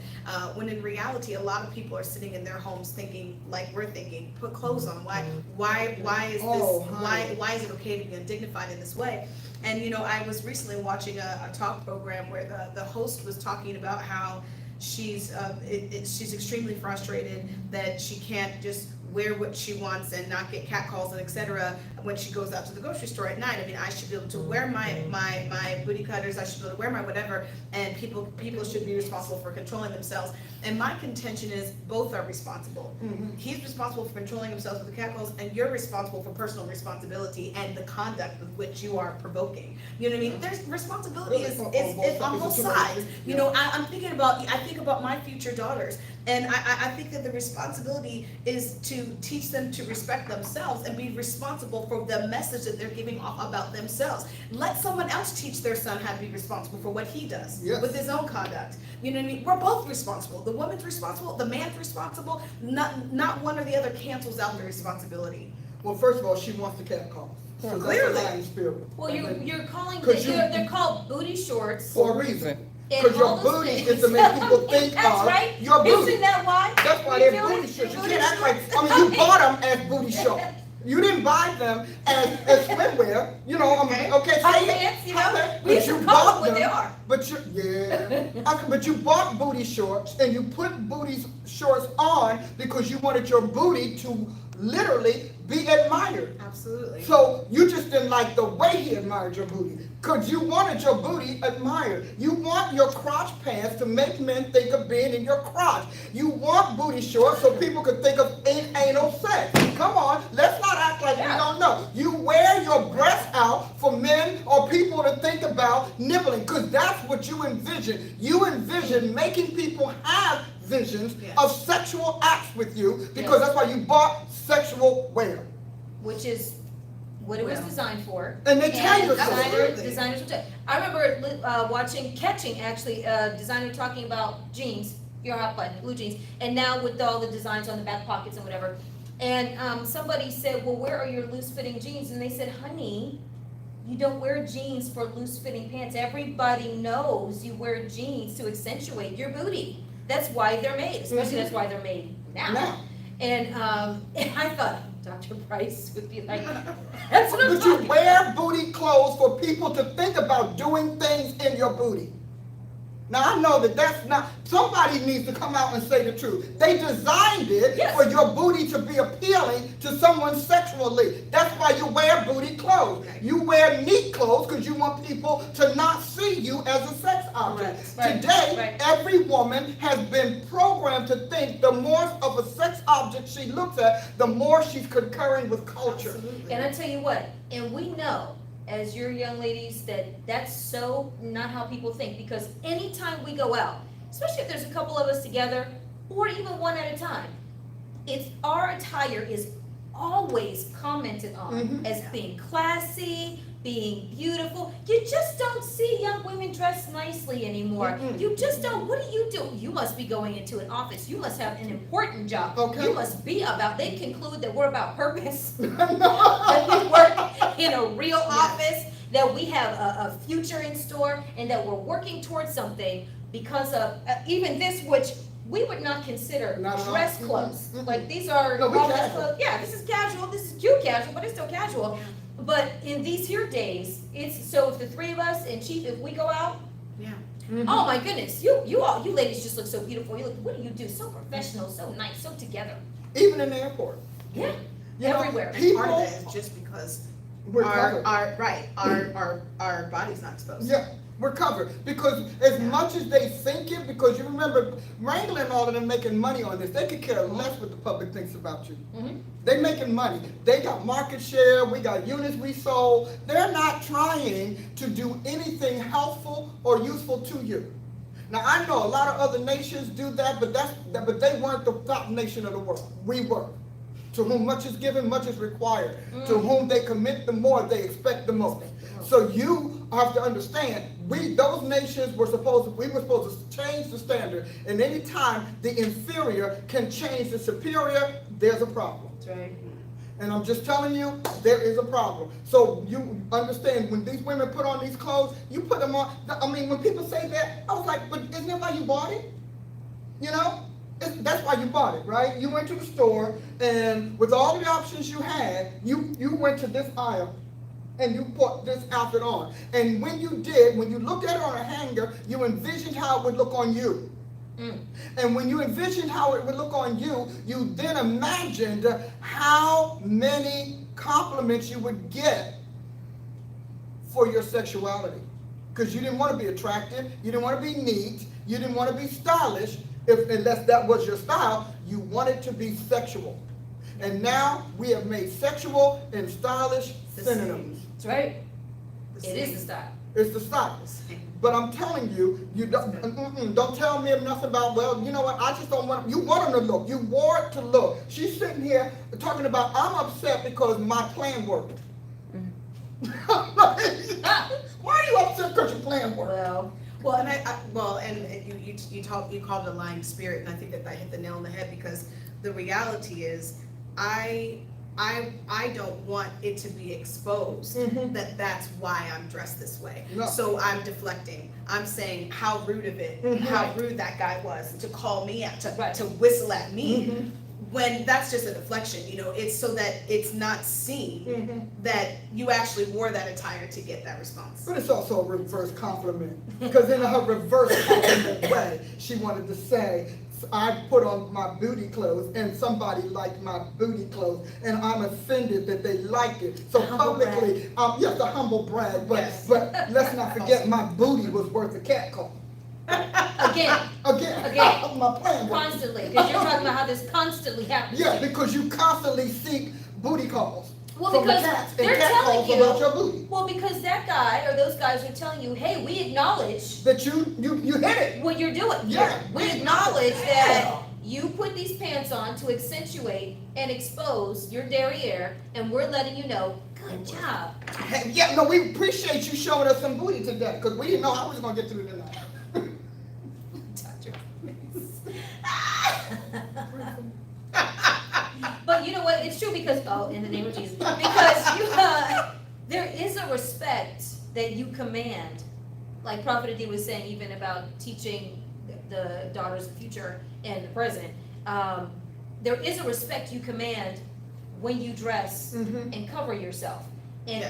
When in reality, a lot of people are sitting in their homes thinking, like we're thinking, put clothes on. Why is this, why is it okay to be undignified in this way? And you know, I was recently watching a talk program where the host was talking about how she's extremely frustrated that she can't just wear what she wants and not get catcalls and etc. when she goes out to the grocery store at night. I mean, I should be able to wear my booty cutters, I should be able to wear my whatever, and people should be responsible for controlling themselves. And my contention is both are responsible. He's responsible for controlling himself with the catcalls, and you're responsible for personal responsibility and the conduct with which you are provoking. You know what I mean? There's responsibility is on both sides. You know, I think about my future daughters, and I think that the responsibility is to to teach them to respect themselves and be responsible for the message that they're giving off about themselves. Let someone else teach their son how to be responsible for what he does Yes. with his own conduct. You know what I mean? We're both responsible. The woman's responsible, the man's responsible. Not one or the other cancels out the responsibility. Well, first of all, she wants the cat calls. So that's Clearly. a lying spirit. Well, you're calling, 'Cause you- they're called booty shorts. For a reason. and Because your all those booty things. is to make people think That's of right. your booty. Isn't that why? That's why You they're feel booty it? shorts. You Booty can't act like, shorts. I mean, you bought them as booty shorts. You didn't buy them as swimwear, you know, okay, High say it. pants, you know, High- we used but to you call them bought what they are. But but you bought booty shorts and you put booty shorts on because you wanted your booty to literally be admired. Absolutely. So you just didn't like the way he admired your booty, because you wanted your booty admired. You want your crotch pants to make men think of being in your crotch. You want booty shorts so people could think of anal sex. Come on, let's not act like we don't know. You wear your breasts out for men or people to think about nibbling, because that's what you envision. You envision making people have visions of sexual acts with you, because that's why you bought sexual wear. Which is what it was designed for. And they tell you so. Designers will tell. I remember watching Catching, actually, a designer talking about jeans, your hot button, blue jeans, and now with all the designs on the back pockets and whatever. And somebody said, well, where are your loose-fitting jeans? And they said, honey, you don't wear jeans for loose-fitting pants. Everybody knows you wear jeans to accentuate your booty. That's why they're made, especially that's why they're made now. And I thought Dr. Price would be like, that's what I'm But you talking wear booty clothes for people to think about doing things in your booty. Now I know that that's not, somebody needs to come out and say the truth. They designed it for your booty to be appealing to someone sexually. That's why you wear booty clothes. You wear neat clothes because you want people to not see you as a sex object. Today, every woman has been programmed to think the more of a sex object she looks at, the more she's concurring with culture. Absolutely. And I tell you what, and we know, as your young ladies, that that's so not how people think, because anytime we go out, especially if there's a couple of us together, or even one at a time, it's our attire is always commented on as being classy, being beautiful. You just don't see young women dressed nicely anymore. You just don't. What do you do? You must be going into an office. You must have an important job. Okay. You must be about, they conclude that we're about purpose. That we work in a real office, that we have a future in store, and that we're working towards something because of even this, which we would not consider Not at all. dress clothes. Like these are No, we office casual. clothes. Yeah, this is casual. This is cute casual, but it's still casual. But in these here days, it's so if the three of us and Chief, if we go out, oh my goodness, you ladies just look so beautiful. You look, what do you do? So professional, so nice, so together. Even in the airport. Yeah, You know, everywhere. people, Part of that is just because we're covered. our body's not exposed. Yeah, we're covered. Because as much as they think it, because you remember, Wrangler and all of them making money on this, they could care less what the public thinks about you. They making money. They got market share, we got units we sold. They're not trying to do anything helpful or useful to you. Now, I know a lot of other nations do that, but they weren't the top nation of the world. We were. To whom much is given, much is required. To whom they commit, the more they expect the most. So you have to understand, those nations we were supposed to change the standard. And any time the inferior can change the superior, there's a problem. That's right. And I'm just telling you, there is a problem. So you understand, when these women put on these clothes, you put them on. I mean, when people say that, I was like, but isn't that why you bought it? You know? That's why you bought it, right? You went to the store, and with all the options you had, you went to this aisle, and you put this outfit on. And when you did, when you looked at it on a hanger, you envisioned how it would look on you. And when you envisioned how it would look on you, you then imagined how many compliments you would get for your sexuality. Because you didn't want to be attractive, you didn't want to be neat, you didn't want to be stylish, unless that was your style. You wanted to be sexual. And now we have made sexual and stylish synonyms. That's right. It is the style. It's the stylist. But I'm telling you, you don't tell me nothing about, well, you know what, I just don't want, you want them to look. You want it to look. She's sitting here talking about, I'm upset because my plan worked. Why are you upset because your plan worked? Well, and you called it a lying spirit, and I think that hit the nail on the head, because the reality is, I don't want it to be exposed that that's why I'm dressed this way. No. So I'm deflecting. I'm saying how rude of it, how rude that guy was to call me out, to whistle at me. When that's just a deflection, it's so that it's not seen that you actually wore that attire to get that response. But it's also a reverse compliment, because in her reverse compliment way, she wanted to say, I put on my booty clothes and somebody liked my booty clothes and I'm offended that they liked it. So publicly, yes, a humble brag, but let's not forget my booty was worth a cat call. Again. My plan was. Constantly, because you're talking about how this constantly happens. Yeah, because you constantly seek booty calls. Well, from the because cats, and they're cat telling calls you, about your booty. well, because that guy or those guys are telling you, hey, we acknowledge That you hit it. what you're doing. Yeah. We acknowledge that you put these pants on to accentuate and expose your derriere, and we're letting you know, good job. Hey, yeah, no, we appreciate you showing us some booty today, because we didn't know how we was going to get through the night. But you know what? It's true because, in the name of Jesus, because there is a respect that you command, like Prophet Adi was saying, even about teaching the daughters of the future and the present. There is a respect you command when you dress and cover yourself. And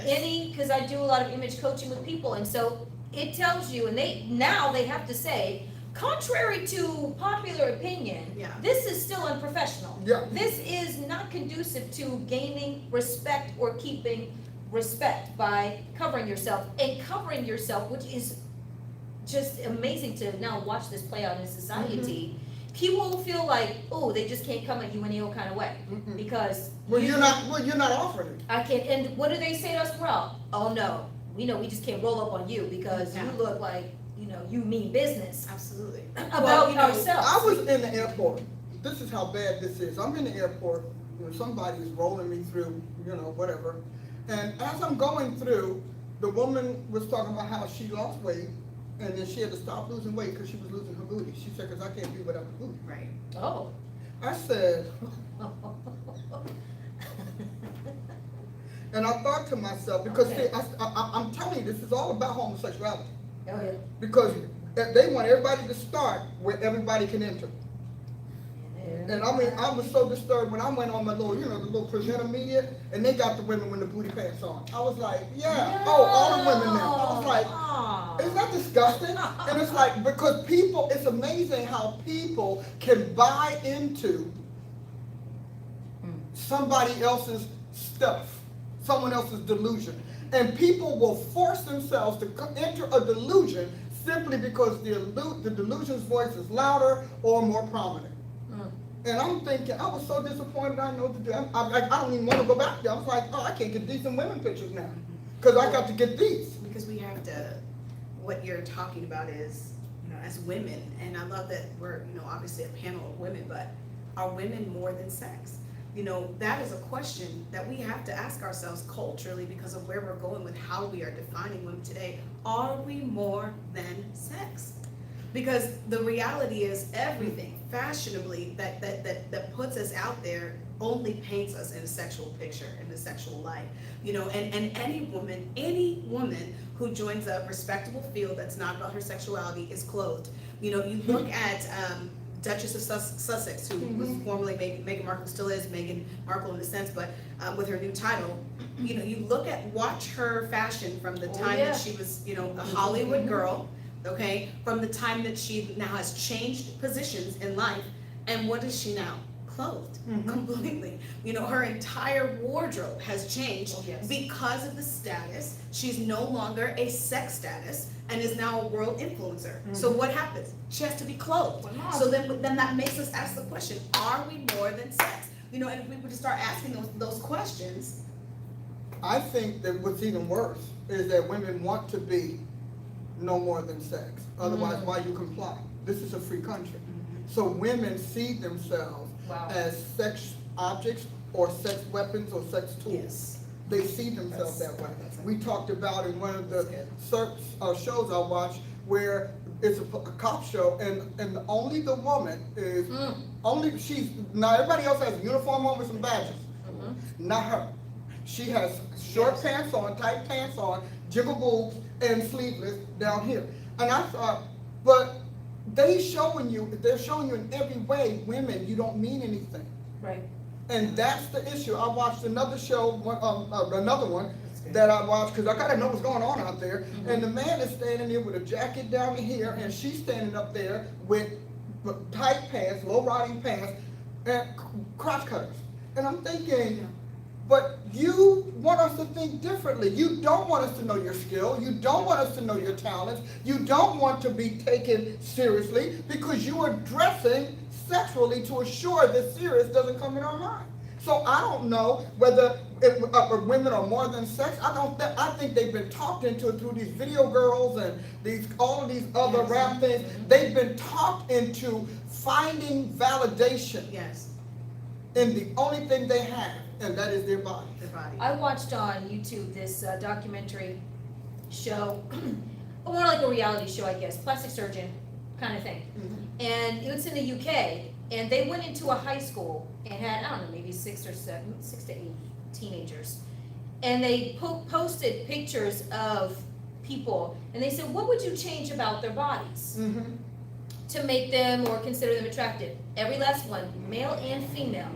because I do a lot of image coaching with people, and so it tells you, and they have to say, contrary to popular opinion, this is still unprofessional. Yeah. This is not conducive to gaining respect or keeping respect by covering yourself. And covering yourself, which is just amazing to now watch this play out in society. People feel like, oh, they just can't come at you any old kind of way because you're not offering it. I can't. And what do they say to us? Well, oh no, we know we just can't roll up on you because you look like, you mean business. Absolutely. About ourselves. I was in the airport. This is how bad this is. I'm in the airport when somebody is rolling me through, whatever. And as I'm going through, the woman was talking about how she lost weight, and then she had to stop losing weight because she was losing her booty. She said, because I can't do without the booty. Right. Oh. I said, and I thought to myself, because see, I'm telling you, this is all about homosexuality. Oh, yeah. Because they want everybody to start where everybody can enter. And I mean, I was so disturbed when I went on my little, the little presenter media, and they got the women with the booty pants on. I was like, all the women now. I was like, isn't that disgusting? And it's like, because it's amazing how people can buy into somebody else's stuff, someone else's delusion. And people will force themselves to enter a delusion simply because the delusion's voice is louder or more prominent. And I'm thinking, I was so disappointed. I know I don't even want to go back there. I was like, oh, I can't get decent women pictures now because I got to get these. Because we have to. What you're talking about is, as women, and I love that we're, obviously a panel of women, but are women more than sex? That is a question that we have to ask ourselves culturally because of where we're going with how we are defining women today. Are we more than sex? Because the reality is everything fashionably that puts us out there only paints us in a sexual picture, in a sexual light. And any woman who joins a respectable field that's not about her sexuality is clothed. You look at Duchess of Sussex, who was formerly Meghan Markle, still is Meghan Markle in a sense, but with her new title, you watch her fashion from the time that she was, a Hollywood girl, okay, from the time that she now has changed positions in life, and what is she now? Clothed completely. Her entire wardrobe has changed because of the status. She's no longer a sex status and is now a world influencer. So what happens? She has to be clothed. So then that makes us ask the question, are we more than sex? And if we were to start asking those questions. I think that what's even worse is that women want to be no more than sex. Otherwise, why you comply? This is a free country. So women see themselves Wow. as sex objects or sex weapons or sex tools. Yes. They see themselves That's- that way. that's- We talked about in one of the That's shows I watched where it's a cop show and only the woman is, only she's, now everybody else has a uniform on with some badges. Not her. She has short pants on, tight pants on, jiggle boobs, and sleeveless down here. And I thought, but they're showing you in every way, women, you don't mean anything. Right. And that's the issue. I watched another show, another one that I watched because I gotta know what's going on out there. And the man is standing there with a jacket down here, and she's standing up there with tight pants, low riding pants, and crotch cutters. And I'm thinking, but you want us to think differently. You don't want us to know your skill. You don't want us to know your talents. You don't want to be taken seriously because you are dressing sexually to assure that serious doesn't come in our mind. So I don't know whether women are more than sex. I think they've been talked into it through these video girls and all of these other rap things. They've been talked into finding validation Yes, in the only thing they have, and that is their body. their body. I watched on YouTube this documentary show, more like a reality show, I guess, plastic surgeon kind of thing. And it was in the UK, and they went into a high school and had, I don't know, maybe 6 to 8 teenagers. And they posted pictures of people, and they said, what would you change about their bodies to make them or consider them attractive? Every last one, male and female.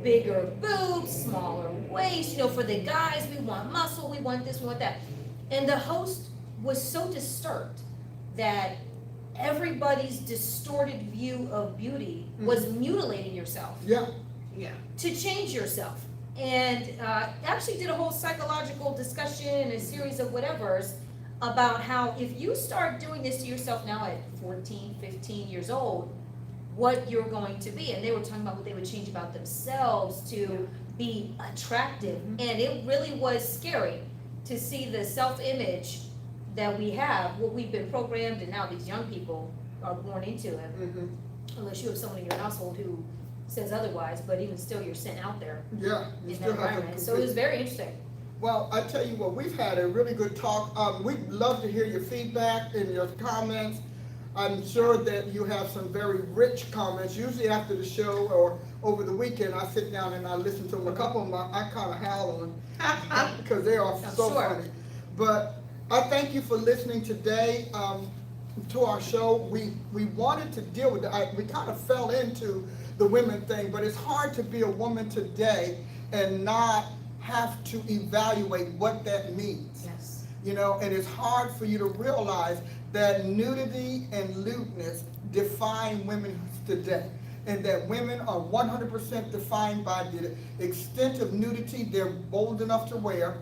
Bigger boobs, smaller waist, for the guys, we want muscle, we want this, we want that. And the host was so disturbed that everybody's distorted view of beauty was mutilating yourself Yeah. Yeah. to change yourself. And actually did a whole psychological discussion and a series of whatevers about how if you start doing this to yourself now at 14, 15 years old, what you're going to be. And they were talking about what they would change about themselves to be attractive. And it really was scary to see the self-image that we have, what we've been programmed, and now these young people are born into it. Unless you have someone in your household who says otherwise, but even still, you're sent out there Yeah. You in still that have to environment. So it was very interesting. Well, I tell you what, we've had a really good talk. We'd love to hear your feedback and your comments. I'm sure that you have some very rich comments. Usually after the show or over the weekend, I sit down and I listen to them. A couple of them I kind of howl on because they are I'm so sure. funny. But I thank you for listening today to our show. We wanted to deal with it. We kind of fell into the women thing, but it's hard to be a woman today and not have to evaluate what that means. Yes. And it's hard for you to realize that nudity and lewdness define women today, and that women are 100% defined by the extent of nudity they're bold enough to wear,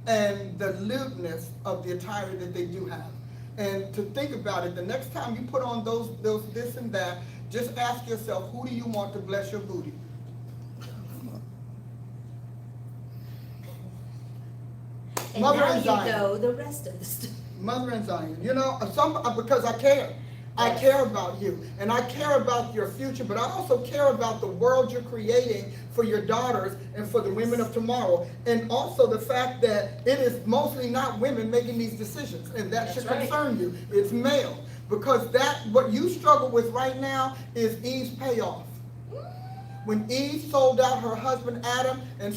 and the lewdness of the attire that they do have. And to think about it, the next time you put on those this and that, just ask yourself, who do you want to bless your booty? And Mother now and you Zion. know the rest of the story. Mother and Zion, because I care. I care about you, and I care about your future, but I also care about the world you're creating for your daughters and for the women of tomorrow, and also the fact that it is mostly not women making these decisions, and that should concern you. It's male, because what you struggle with right now is Eve's payoff. When Eve sold out her husband Adam and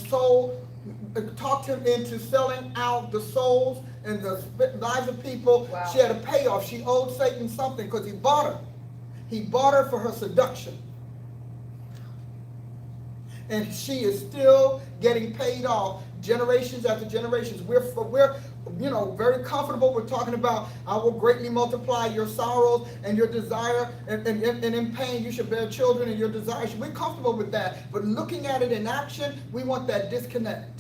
talked him into selling out the souls and the lives of people, Wow. She had a payoff. She owed Satan something because he bought her. He bought her for her seduction. And she is still getting paid off generations after generations. We're very comfortable with talking about, I will greatly multiply your sorrows and your desire, and in pain you should bear children and your desires. We're comfortable with that. But looking at it in action, we want that disconnect.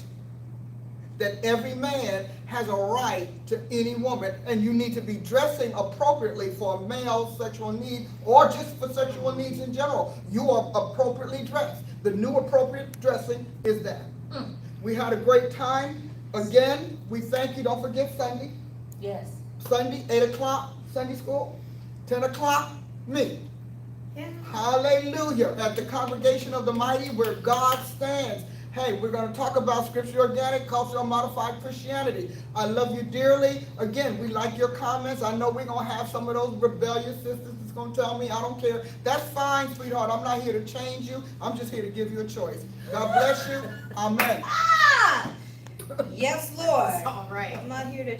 That every man has a right to any woman, and you need to be dressing appropriately for a male sexual need or just for sexual needs in general. You are appropriately dressed. The new appropriate dressing is that. We had a great time. Again, we thank you. Don't forget Sunday. Yes. Sunday, 8 o'clock, Sunday school, 10 o'clock, me. Yeah. Hallelujah. At the congregation of the mighty where God stands. Hey, we're going to talk about scripture organic, cultural modified Christianity. I love you dearly. Again, we like your comments. I know we're going to have some of those rebellious sisters that's going to tell me, I don't care. That's fine, sweetheart. I'm not here to change you. I'm just here to give you a choice. God bless you. Amen. Ah! Yes, Lord. All right. I'm not here to